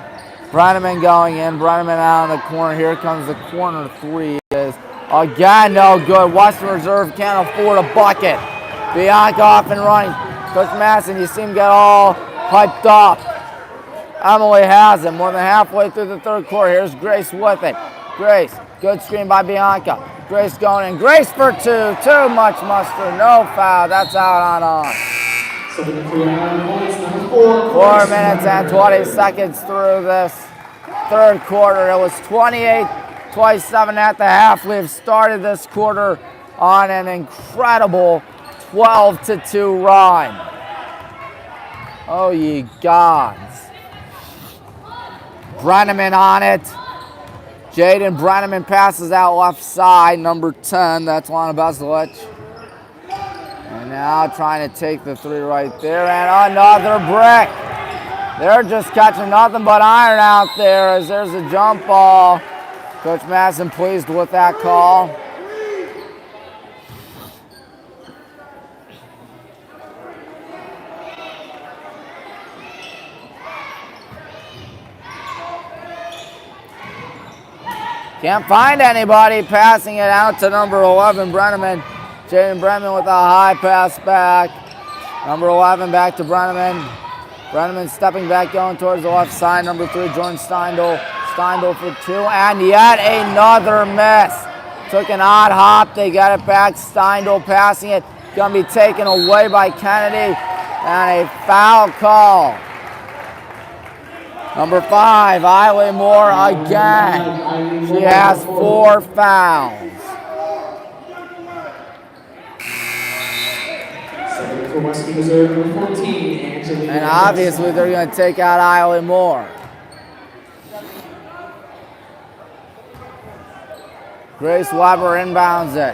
Brenneman going in. Brenneman out in the corner. Here comes the corner 3. Is again no good. Western Reserve can't afford a bucket. Bianca off and running. Coach Madison, you see him get all hyped up. Emily has it more than halfway through the third quarter. Here's Grace with it. Grace, good screen by Bianca. Grace going in. Grace for 2. Too much mustard. No foul. That's out on us. 4 minutes and 20 seconds through this third quarter. It was 28-27 at the half. We've started this quarter on an incredible 12-2 run. Oh, ye gods. Brenneman on it. Jaden Brenneman passes out left side. Number 10, that's Alana Beselich. And now trying to take the 3 right there. And another brick. They're just catching nothing but iron out there as there's a jump ball. Coach Madison pleased with that call. Can't find anybody, passing it out to number 11, Brenneman. Jaden Brenneman with a high pass back. Number 11 back to Brenneman. Brenneman stepping back, going towards the left side. Number 3, Jordan Steindl. Steindl for 2, and yet another miss. Took an odd hop. They got it back. Steindl passing it. Going to be taken away by Kennedy, and a foul call. Number 5, Eileen Moore again. She has 4 fouls. And obviously they're going to take out Eileen Moore. Grace Weber inbounds it.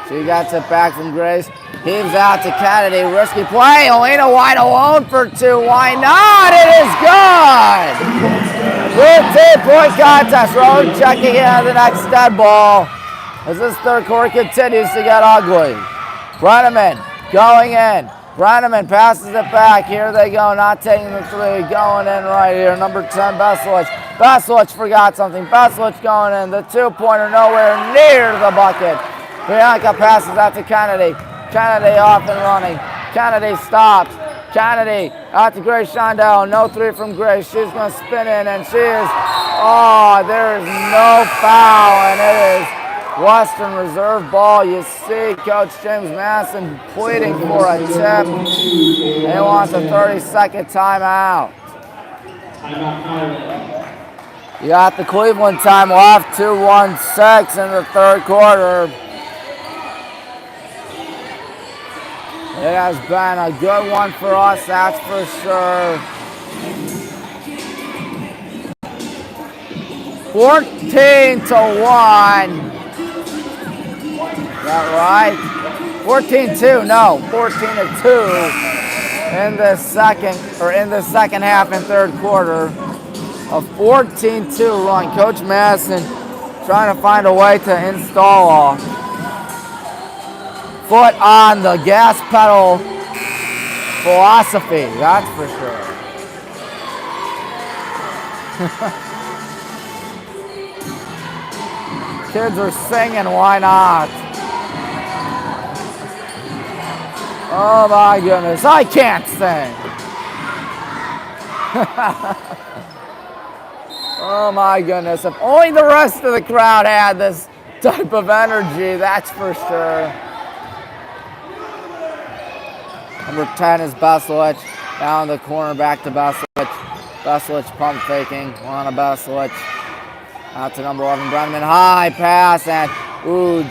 She gets it back from Grace. Heaves out to Kennedy. Risky play. Elena wide alone for 2. Why not? It is good. 15-point contest. Rowan checking in the next dead ball as this third quarter continues to get ugly. Brenneman going in. Brenneman passes it back. Here they go. Not taking the 3. Going in right here. Number 10, Besselich. Besselich forgot something. Besselich going in. The 2-pointer nowhere near the bucket. Bianca passes out to Kennedy. Kennedy off and running. Kennedy stops. Kennedy out to Grace Shondell. No 3 from Grace. She's going to spin in, and she is, there is no foul, and it is Western Reserve ball. You see Coach James Madison pleading for a tip. They want a 30-second timeout. You got the Cleveland time left, 2:16 in the third quarter. It has been a good one for us, that's for sure. 14-1. Is that right? 14-2, no, 14-2 in the second half and third quarter. A 14-2 run. Coach Madison trying to find a way to install a foot on the gas pedal philosophy, that's for sure. Kids are singing, why not? Oh my goodness, I can't sing. Oh my goodness, if only the rest of the crowd had this type of energy, that's for sure. Number 10 is Besselich. Down the corner, back to Besselich. Besselich pump faking. On a Besselich. Out to number 11, Brenneman. High pass, and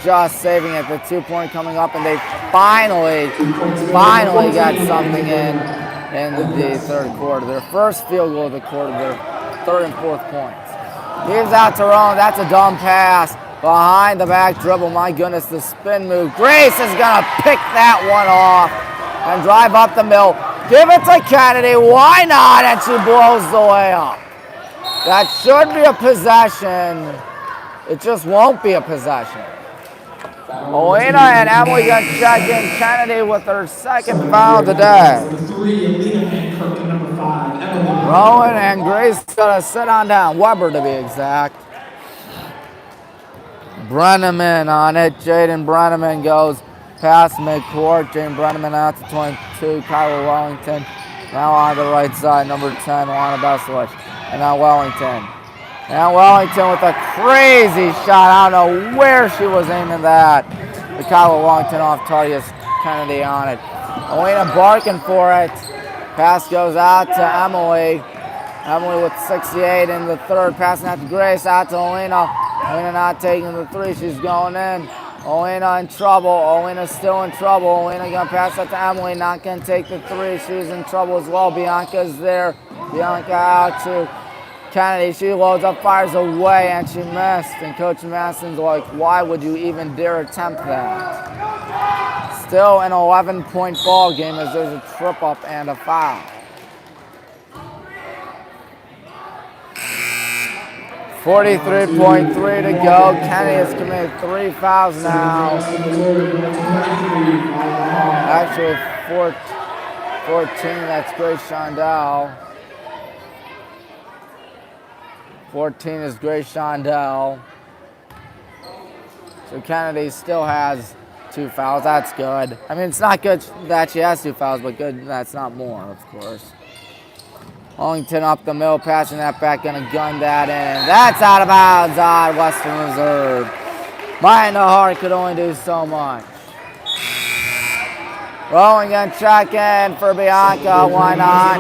just saving it. The 2-point coming up, and they finally got something in the third quarter. Their first field goal of the quarter, their third and fourth points. Gives out to Rowan. That's a dumb pass. Behind the back dribble. My goodness, the spin move. Grace is going to pick that one off and drive up the middle. Give it to Kennedy. Why not? And she blows the way up. That should be a possession. It just won't be a possession. Elena and Emily got check in. Kennedy with her second foul of the day. Rowan and Grace gonna sit on down. Weber to be exact. Brenneman on it. Jaden Brenneman goes past midcourt. Jaden Brenneman out to 22. Kyla Wellington now on the right side. Number 10, Lana Besselich. And now Wellington. And Wellington with a crazy shot. I don't know where she was aiming that. The Kyla Wellington off target. Kennedy on it. Elena barking for it. Pass goes out to Emily. Emily with 68 in the third. Passing out to Grace. Out to Elena. Elena not taking the 3. She's going in. Elena in trouble. Elena's still in trouble. Elena going to pass out to Emily. Not going to take the 3. She's in trouble as well. Bianca's there. Bianca out to Kennedy. She loads up, fires away, and she missed. And Coach Madison's like, why would you even dare attempt that? Still an 11-point ball game as there's a trip up and a foul. 43.3 to go. Kennedy has committed 3 fouls now. Actually, 14, that's Grace Shondell. 14 is Grace Shondell. So Kennedy still has 2 fouls. That's good. I mean, it's not good that she has 2 fouls, but good that's not more, of course. Owington up the middle, passing that back, gonna gun that in. That's out of bounds on Western Reserve. Maya Nahar could only do so much. Rolling and check in for Bianca, why not?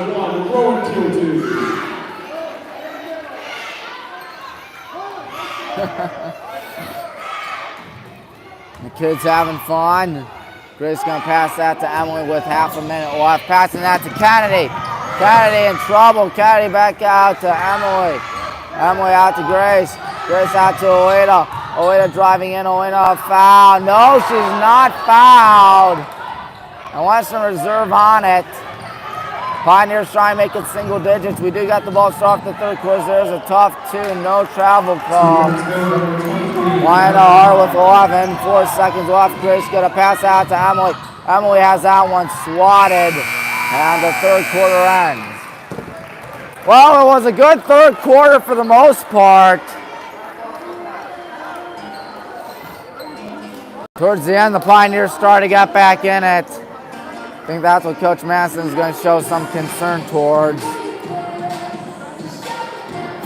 The kids having fun. Grace gonna pass that to Emily with half a minute left. Passing that to Kennedy. Kennedy in trouble. Kennedy back out to Emily. Emily out to Grace. Grace out to Oida. Oida driving in. Oida foul. No, she's not fouled. And Western Reserve on it. Pioneers trying to make it single digits. We do got the ball start off the third quarter. There's a tough 2, no travel call. Wyatt Hart with 11, 4 seconds left. Grace gonna pass out to Emily. Emily has that one swatted, and the third quarter ends. Well, it was a good third quarter for the most part. Towards the end, the Pioneers started to get back in it. I think that's what Coach Madison is going to show some concern towards.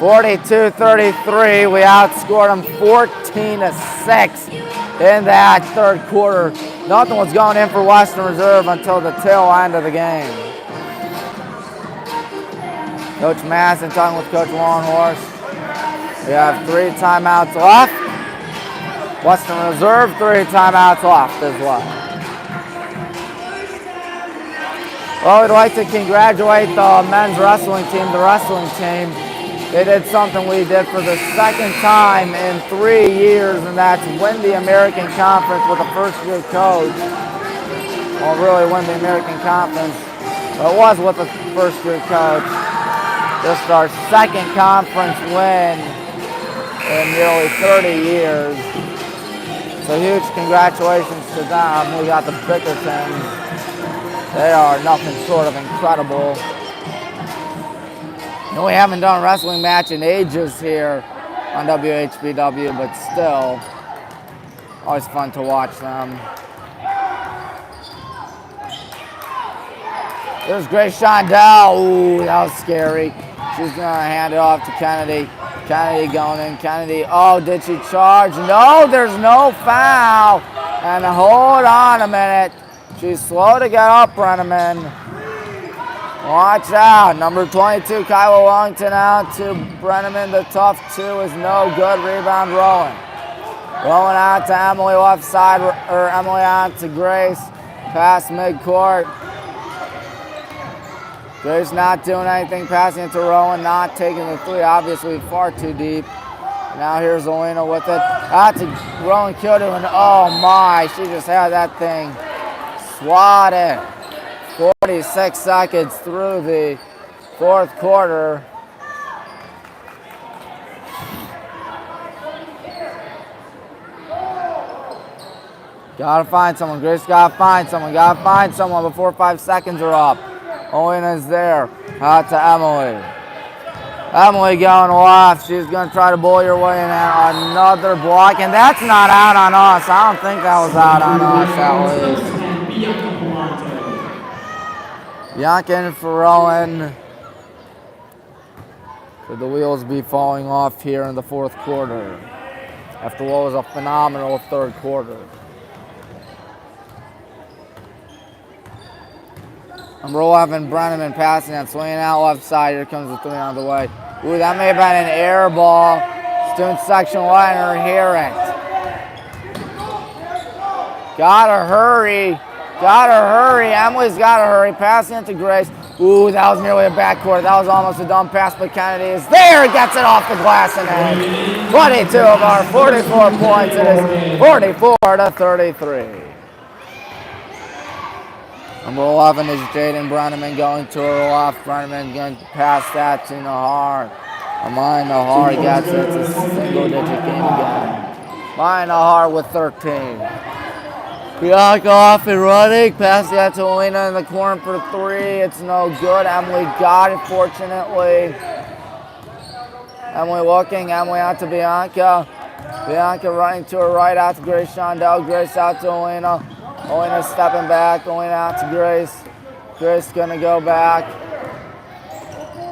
42-33, we outscored them 14-6 in that third quarter. Nothing was going in for Western Reserve until the tail end of the game. Coach Madison talking with Coach Longhorse. We have 3 timeouts left. Western Reserve, 3 timeouts left as well. Well, we'd like to congratulate the men's wrestling team, the wrestling team. They did something we did for the second time in 3 years, and that's win the American Conference with a first-year coach. Well, really win the American Conference, but it was with a first-year coach. Just our second conference win in nearly 30 years. So huge congratulations to them. We got the Bickertons. They are nothing short of incredible. And we haven't done a wrestling match in ages here on WHBW, but still, always fun to watch them. There's Grace Shondell. Ooh, that was scary. She's gonna hand it off to Kennedy. Kennedy going in. Kennedy, oh, did she charge? No, there's no foul. And hold on a minute. She's slow to get up, Brenneman. Watch out. Number 22, Kyla Wellington out to Brenneman. The tough 2 is no good. Rebound rolling. Rolling out to Emily left side, or Emily out to Grace. Pass midcourt. Grace not doing anything. Passing it to Rowan. Not taking the 3. Obviously far too deep. Now here's Elena with it. Out to Rowan Kyoto, and oh my, she just had that thing swatted. 46 seconds through the fourth quarter. Gotta find someone. Grace gotta find someone. Gotta find someone before 5 seconds are up. Olena's there. Out to Emily. Emily going left. She's gonna try to bully her way in another block, and that's not out on us. I don't think that was out on us, at least. Bianca and Ferrellin. Could the wheels be falling off here in the fourth quarter after what was a phenomenal third quarter? Number 11, Brenneman passing and swinging out left side. Here comes the 3 on the way. Ooh, that may have been an air ball. Student section letting her hear it. Gotta hurry. Gotta hurry. Emily's gotta hurry. Passing it to Grace. Ooh, that was nearly a backcourt. That was almost a dumb pass, but Kennedy is there. Gets it off the glass and in. 22 of our 44 points. It is 44-33. Number 11 is Jaden Brenneman going to her left. Brenneman going to pass that to Nahar. Amina gets it. It's a single-digit game again. Amina with 13. Bianca off and running. Pass that to Alina in the corner for 3. It's no good. Emily got it, fortunately. Emily looking. Emily out to Bianca. Bianca running to her right out to Grace Shondell. Grace out to Alina. Alina stepping back. Alina out to Grace. Grace going to go back.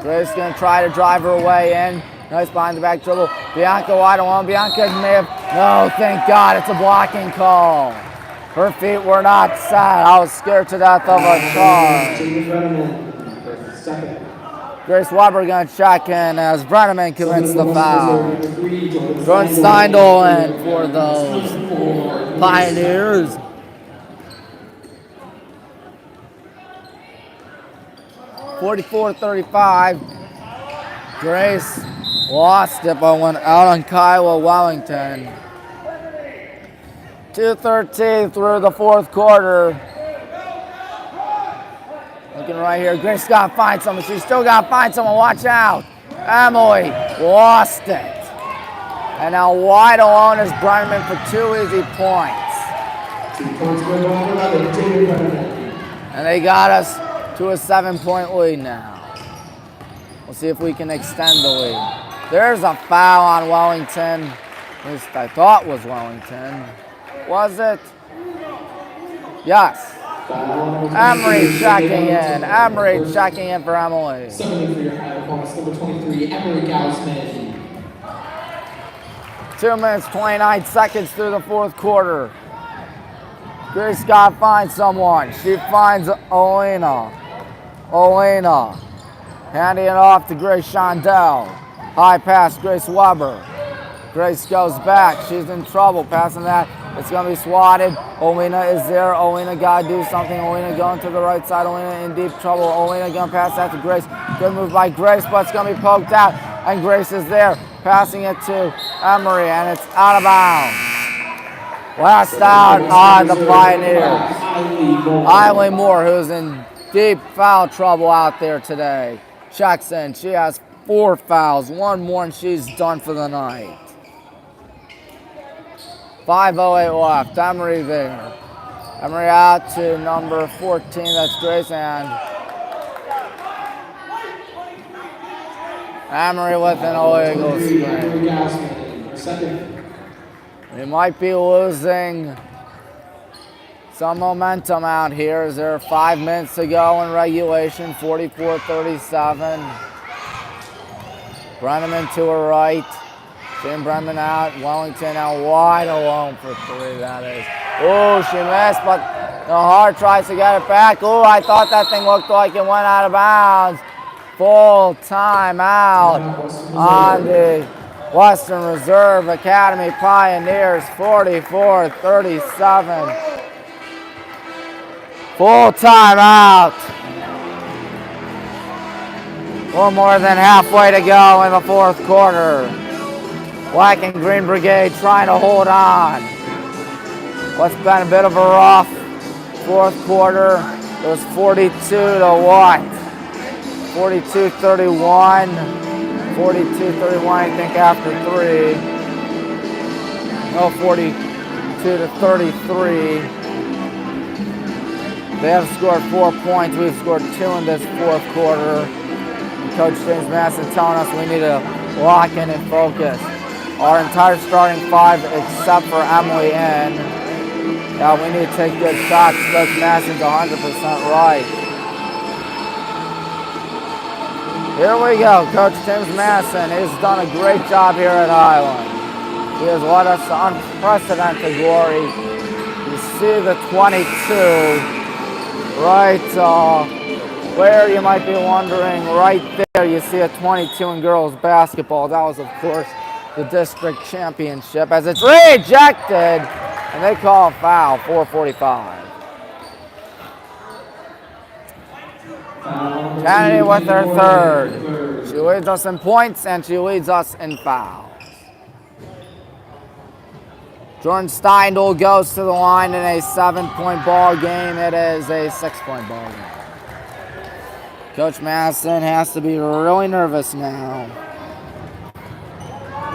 Grace going to try to drive her way in. Nice behind the back dribble. Bianca wide alone. Bianca may have... No, thank God. It's a blocking call. Her feet were not set. I was scared to death of a charge. Grace Weber going to check in as Brenneman commits the foul. Jordan Steindl in for those Pioneers. (44-35). Grace lost it but went out on Kiowa Wellington. 2:13 through the fourth quarter. Looking right here. Grace got to find someone. She's still got to find someone. Watch out. Emily lost it. And now wide alone is Brenneman for 2 easy points. And they got us to a 7-point lead now. We'll see if we can extend the lead. There's a foul on Wellington. At least I thought was Wellington. Was it? Yes. Emery checking in. Emery checking in for Emily. 7 for your Hornets, number 23, Emery Gaussman. 2 minutes, 29 seconds through the fourth quarter. Grace got to find someone. She finds Olena. Olena. Handing it off to Grace Shondell. High pass, Grace Weber. Grace goes back. She's in trouble. Passing that. It's going to be swatted. Olena is there. Olena got to do something. Olena going to the right side. Olena in deep trouble. Olena going to pass that to Grace. Good move by Grace, but it's going to be poked out. And Grace is there. Passing it to Emery, and it's out of bounds. Last out on the Pioneers. Eileen Moore, who's in deep foul trouble out there today. Checks in. She has 4 fouls. 1 more, and she's done for the night. 5:08 left. Emery there. Emery out to number 14. That's Grace, and Emery with an illegal screen. We might be losing some momentum out here as there are 5 minutes to go in regulation. 44-37. Brenneman to her right. Jane Brenneman out. Wellington now wide alone for 3, that is. Oh, she missed, but Hart tries to get it back. Oh, I thought that thing looked like it went out of bounds. Full timeout on the Western Reserve Academy Pioneers. 44-37. Full timeout. A little more than halfway to go in the fourth quarter. Black and Green Brigade trying to hold on. What's been a bit of a rough fourth quarter. It was 42 to what? 42-31. 42-31, I think, after 3. No, 42-33. They have scored 4 points. We've scored 2 in this fourth quarter. And Coach James Masson telling us we need to lock in and focus. Our entire starting 5, except for Emily in. Yeah, we need to take good shots. Coach Masson's 100% right. Here we go. Coach James Masson has done a great job here at Highland. He has led us to unprecedented glory. You see the 22 right where, you might be wondering. Right there you see a 22 in girls basketball. That was, of course, the district championship, as it's rejected, and they call a foul. 4:45. Kennedy with her third. She leads us in points, and she leads us in fouls. Jordan Steindl goes to the line in a 7-point ball game. It is a 6-point ball game. Coach Masson has to be really nervous now.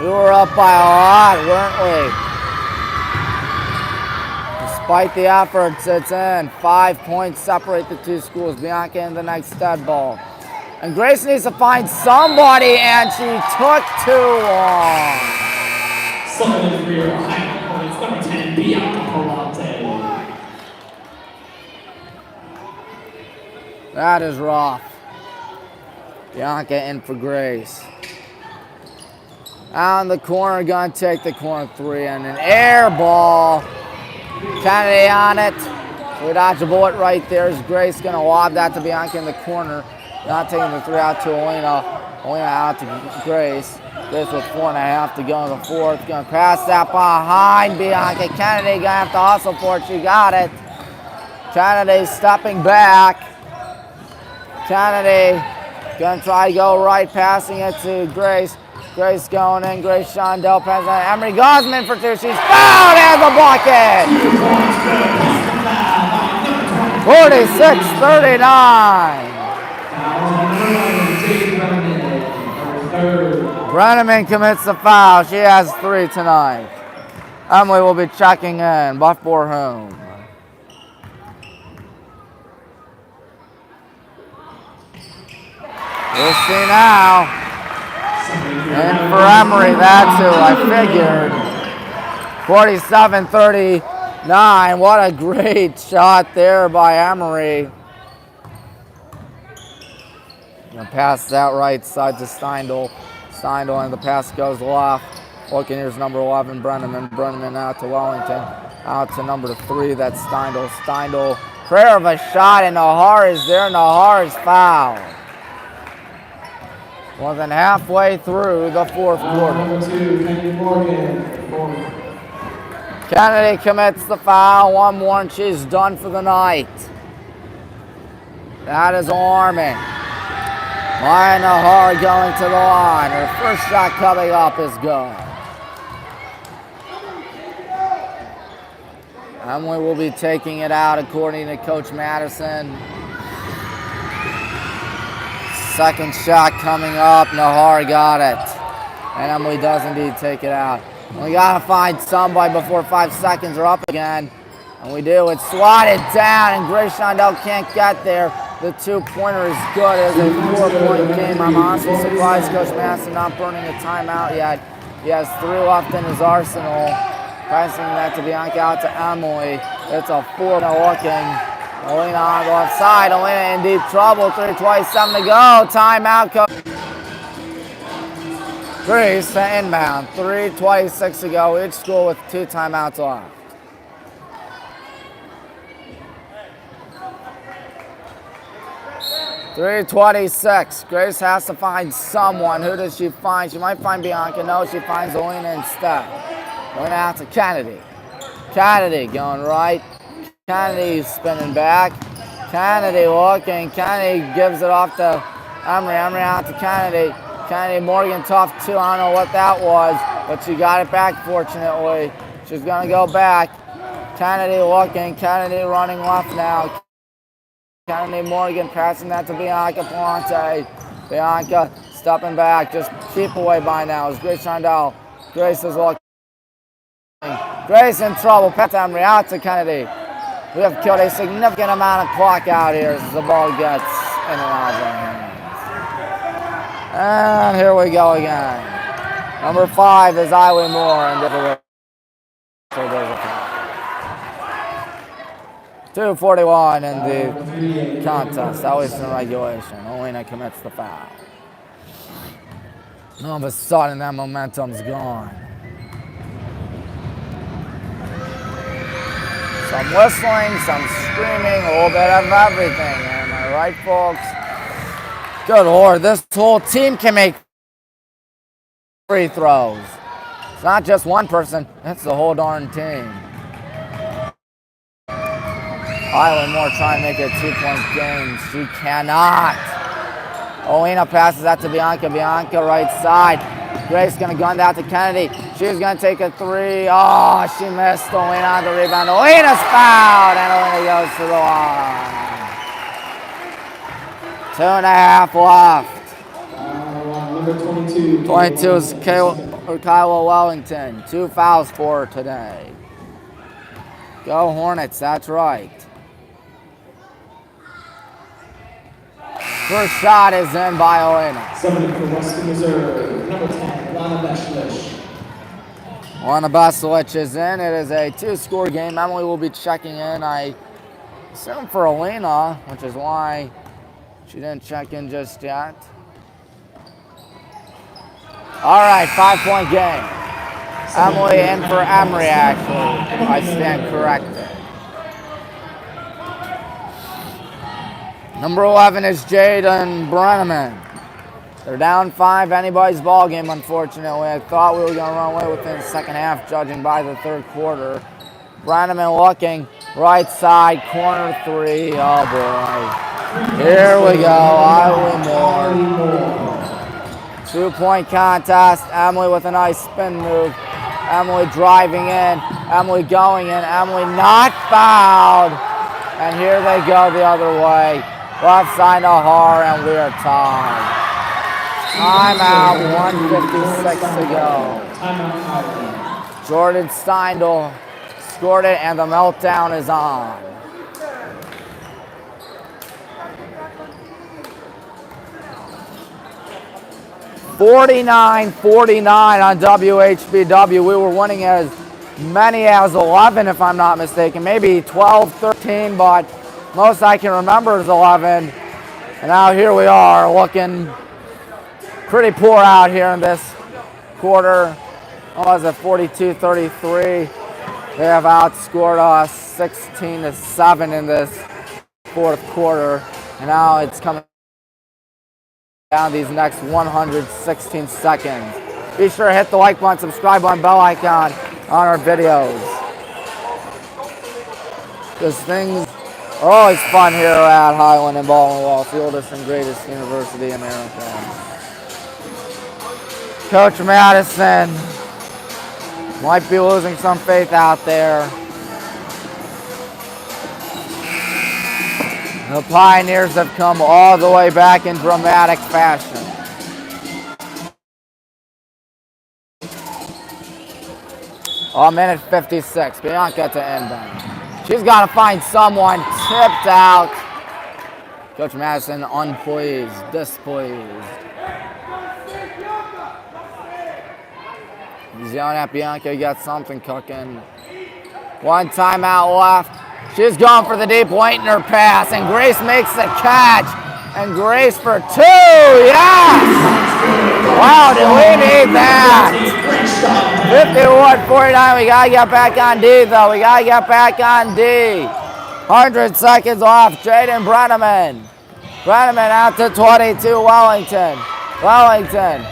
We were up by a lot, weren't we? Despite the efforts, it's in. 5 points separate the two schools. Bianca in the next dead ball. And Grace needs to find somebody, and she took too long. Supplement for your Highland Hornets, number 10, Bianca Palante. That is rough. Bianca in for Grace. Out in the corner, gonna take the corner three, and an air ball. Kennedy on it. So we dodge a bullet right there. Is Grace gonna lob that to Bianca in the corner? Not taking the three out to Alina. Alina out to Grace. Grace with 4.5 to go in the fourth. Gonna pass that behind Bianca. Kennedy gonna have to hustle for it. She got it. Kennedy stepping back. Kennedy gonna try to go right, passing it to Grace. Grace going in. Grace Shondell passing on Emery Gosman for two. She's fouled and the bucket. 46-39. Brenneman commits the foul. She has 3 tonight. Emily will be checking in. Buffbor home. We'll see now. And for Emery, that's who I figured. 47-39. What a great shot there by Emery. Gonna pass that right side to Steindl. Steindl, and the pass goes left. Looking, here's number 11, Brenneman. Brenneman out to Wellington. Out to number 3, that's Steindl. Steindl, prayer of a shot, and Nahar is there. Nahar is fouled. More than halfway through the fourth quarter. Number 2, Kennedy Morgan. Kennedy commits the foul. One more, and she's done for the night. That is alarming. Maya Nahar going to the line. Her first shot coming up is good. Emily will be taking it out according to Coach Madison. Second shot coming up. Nahar got it. And Emily does indeed take it out. We got to find somebody before 5 seconds are up again. And we do. It's swatted down, and Grace Shondell can't get there. The two-pointer is good as a 4-point game. I'm honestly surprised Coach Madison not burning a timeout yet. He has 3 left in his arsenal. Passing that to Bianca out to Emily. It's a 4 looking. Alina on the left side. Alina in deep trouble. 3:27 to go. Timeout, Coach. Grace to inbound. 3:26 to go. Each school with 2 timeouts left. .326. Grace has to find someone. Who does she find? She might find Bianca. No, she finds Alina instead. Going out to Kennedy. Kennedy going right. Kennedy spinning back. Kennedy looking. Kennedy gives it off to Emery. Emery out to Kennedy. Kennedy Morgan tough too. I don't know what that was, but she got it back fortunately. She's going to go back. Kennedy looking. Kennedy running left now. Kennedy Morgan passing that to Bianca Palante. Bianca stepping back. Just keep away by now. It's Grace Shondell. Grace is looking. Grace in trouble. Pat Emery out to Kennedy. We have killed a significant amount of clock out here as the ball gets in and out of our hands. And here we go again. Number 5 is Eileen Moore. And so there's a foul. 2:41 in the contest, at least in regulation. Alina commits the foul. All of a sudden, that momentum's gone. Some whistling, some screaming, a little bit of everything. Am I right, folks? Good Lord, this whole team can make free throws. It's not just one person, it's the whole darn team. Highland Moore trying to make it a 2-point game. She cannot. Alina passes that to Bianca. Bianca right side. Grace gonna gun that to Kennedy. She's gonna take a 3. Oh, she missed. Alina on the rebound. Alina's fouled, and Alina goes to the line. 2.5 left. Number 22. 22 is for Kyle Wellington. 2 fouls for today. Go Hornets, that's right. First shot is in by Elena. Somebody for Western Reserve, number 10, Lana Beshlish. Lana Beshlish is in. It is a 2-score game. Emily will be checking in. I assume for Elena, which is why she didn't check in just yet. All right, 5-point game. Emily in for Emery, actually. I stand corrected. Number 11 is Jaden Brenneman. They're down 5, anybody's ball game, unfortunately. I thought we were going to run away within the second half, judging by the third quarter. Brenneman looking, right side, corner 3. Oh, boy. Here we go, Highland Moore. 2-point contest. Emily with a nice spin move. Emily driving in. Emily going in. Emily not fouled. And here they go the other way. Left side to Har, and we are tied. Timeout, 1:56 to go. Jordan Steindl scored it, and the meltdown is on. (49-49) on WHBW. We were winning as many as 11, if I'm not mistaken. Maybe 12, 13, but most I can remember is 11. And now here we are looking pretty poor out here in this quarter. What was it, 42-33? They have outscored us 16-7 in this fourth quarter. And now it's coming down these next 116 seconds. Be sure to hit the like button, subscribe button, bell icon on our videos. This thing's always fun here at Highland and Ballinwall, the oldest and greatest university in America. Coach Madison might be losing some faith out there. The Pioneers have come all the way back in dramatic fashion. Oh, minute 56. Bianca to inbound. She's got to find someone. Tipped out. Coach Madison unpleased, displeased. He's yelling at Bianca. You got something cooking. One timeout left. She's going for the deep Leitner pass, and Grace makes the catch. And Grace for 2, yes! Wow, did we need that? 51-49, we gotta get back on D though. We gotta get back on D. 100 seconds off, Jaden Brenneman. Brenneman out to 22, Wellington. Wellington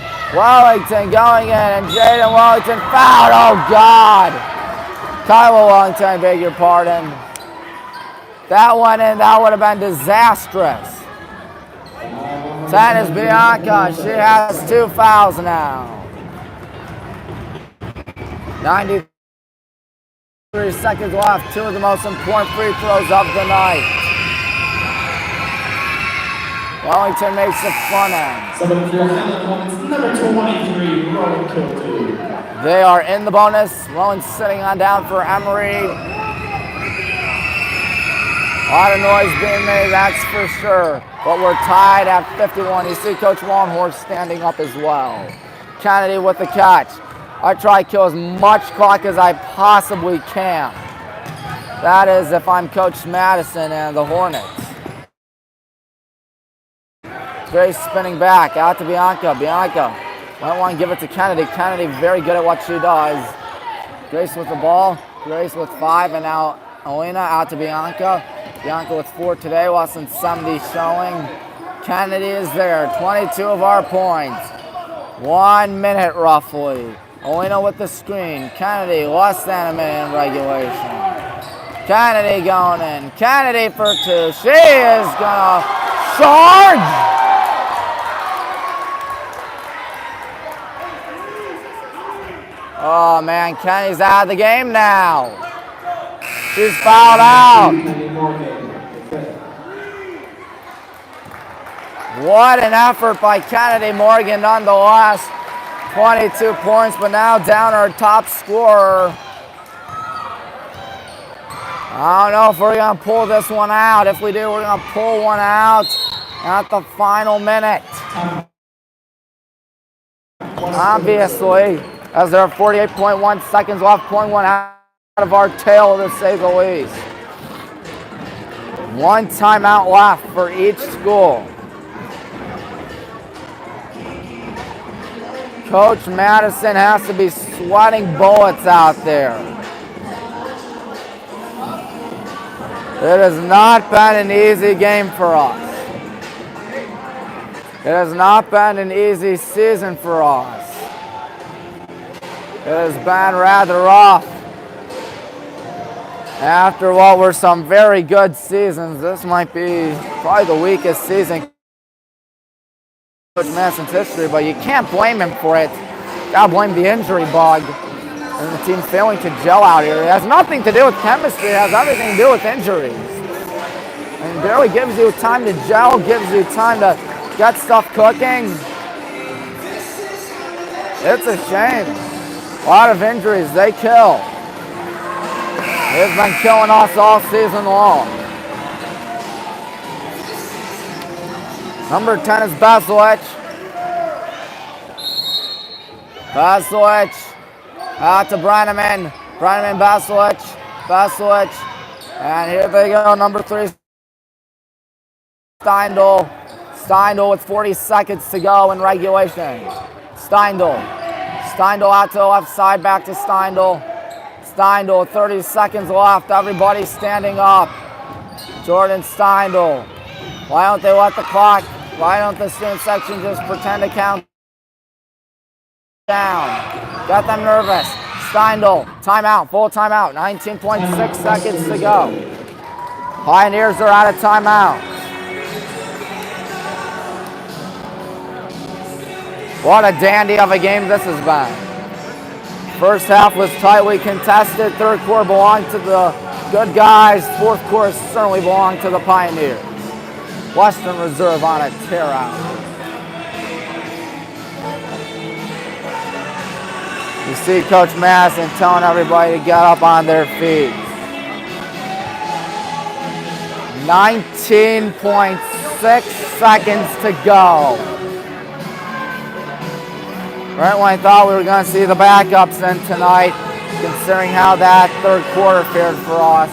going in, and Jaden Wellington fouled, oh God. Kyla Wellington, beg your pardon. That one in, that would have been disastrous. 10 is Bianca. She has 2 fouls now. 93 seconds left. 2 of the most important free throws of the night. Wellington makes the front end. Somebody for Highland Hornets, number 23, Rowan Kilty. They are in the bonus. Rowan's sitting on down for Emery. A lot of noise being made, that's for sure. But we're tied at 51. You see Coach Longhorn standing up as well. Kennedy with the catch. I try to kill as much clock as I possibly can. That is if I'm Coach Madison and the Hornets. Grace spinning back, out to Bianca. Bianca might want to give it to Kennedy. Kennedy very good at what she does. Grace with the ball. Grace with 5, and now Elena out to Bianca. Bianca with 4 today, less than 70 showing. Kennedy is there, 22 of our points. 1 minute roughly. Elena with the screen. Kennedy, less than a minute in regulation. Kennedy going in. Kennedy for 2. She is gonna charge! Oh man, Kennedy's out of the game now. She's fouled out. What an effort by Kennedy Morgan nonetheless. 22 points, but now down our top scorer. I don't know if we're going to pull this one out. If we do, we're going to pull one out at the final minute. Obviously, as there are 48.1 seconds left, pulling one out of our tail, to say the least. One timeout left for each school. Coach Madison has to be sweating bullets out there. It has not been an easy game for us. It has not been an easy season for us. It has been rather rough. After what were some very good seasons, this might be probably the weakest season Coach Madison's history, but you can't blame him for it. Gotta blame the injury bug and the team failing to gel out here. It has nothing to do with chemistry, it has everything to do with injuries. And it barely gives you time to gel, gives you time to get stuff cooking. It's a shame. A lot of injuries, they kill. They've been killing us all season long. Number 10 is Basilic. Basilic. Out to Brenneman. Brenneman, Basilic. Basilic. And here they go. Number 3, Steindl. Steindl with 40 seconds to go in regulation. Steindl. Steindl out to the left side. Back to Steindl. Steindl, 30 seconds left. Everybody standing up. Jordan Steindl. Why don't they let the clock? Why don't the student section just pretend to count down? Got them nervous. Steindl, timeout, full timeout. 19.6 seconds to go. Pioneers are out of timeout. What a dandy of a game this has been. First half was tightly contested. Third quarter belonged to the good guys. Fourth quarter certainly belonged to the Pioneers. Western Reserve on a tear out. You see Coach Madison telling everybody to get up on their feet. 19.6 seconds to go. Right when I thought we were going to see the backups in tonight, considering how that third quarter fared for us.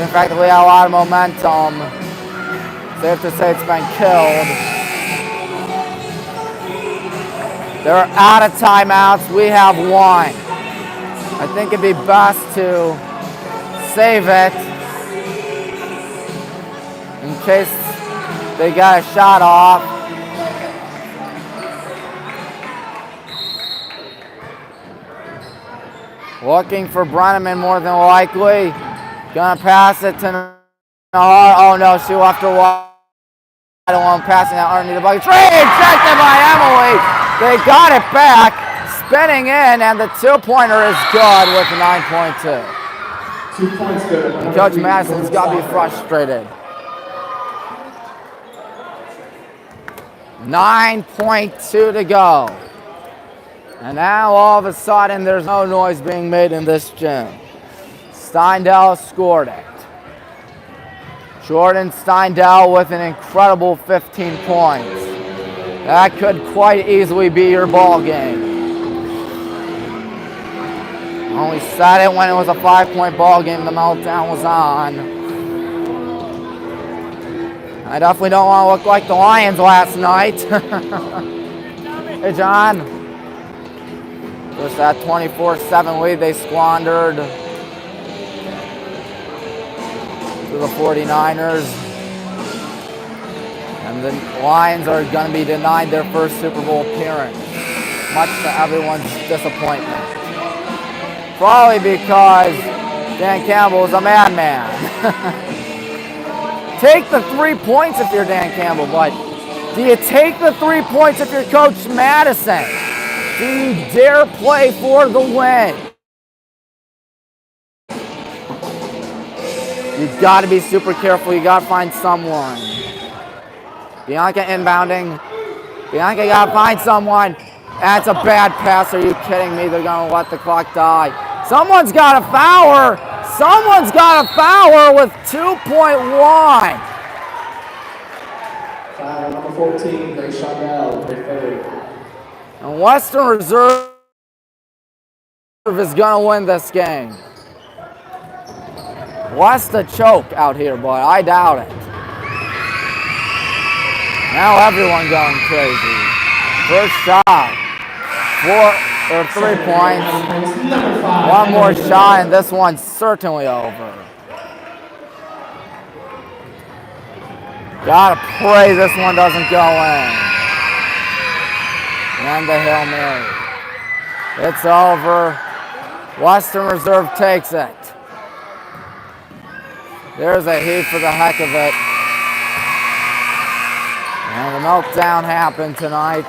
In fact, we had a lot of momentum. Safe to say it's been killed. They're out of timeouts. We have one. I think it'd be best to save it in case they got a shot off. Looking for Brenneman more than likely. Gonna pass it to Nahar. Oh no, she left her wide alone, passing out underneath the bucket. Rejected by Emily. They got it back, spinning in, and the two-pointer is good with 9.2. 2 points good. And Coach Madison's got to be frustrated. 9.2 to go. And now all of a sudden there's no noise being made in this gym. Steindl scored it. Jordan Steindl with an incredible 15 points. That could quite easily be your ball game. Only said it when it was a 5-point ball game. The meltdown was on. I definitely don't want to look like the Lions last night. Hey, John. Just that 24-7 lead they squandered to the 49ers. And the Lions are going to be denied their first Super Bowl appearance, much to everyone's disappointment. Probably because Dan Campbell is a madman. Take the 3 points if you're Dan Campbell, but do you take the 3 points if you're Coach Madison? Do you dare play for the win? You've got to be super careful. You got to find someone. Bianca inbounding. Bianca got to find someone. That's a bad pass. Are you kidding me? They're going to let the clock die. Someone's got a foul. Someone's got a foul with 2.1. Foul number 14, Ray Chandel, Ray Federer. And Western Reserve is going to win this game. What's the choke out here, boy? I doubt it. Now everyone going crazy. First shot. 3 points. One more shot, and this one's certainly over. Gotta pray this one doesn't go in. And the Hail Mary. It's over. Western Reserve takes it. There's a heat for the heck of it. And the meltdown happened tonight.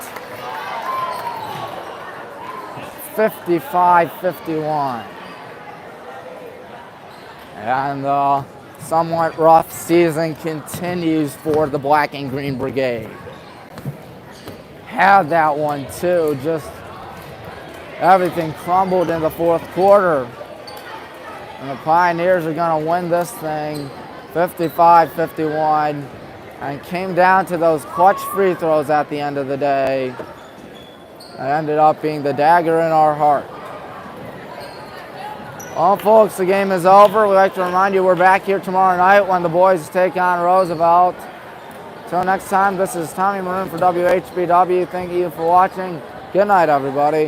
55-51. And the somewhat rough season continues for the Black and Green Brigade. Had that one too, just everything crumbled in the fourth quarter. And the Pioneers are going to win this thing 55-51. And came down to those clutch free throws at the end of the day. It ended up being the dagger in our heart. Well, folks, the game is over. We'd like to remind you we're back here tomorrow night when the boys take on Roosevelt. Till next time, this is Tommy Maroon for WHBW. Thank you for watching. Good night, everybody.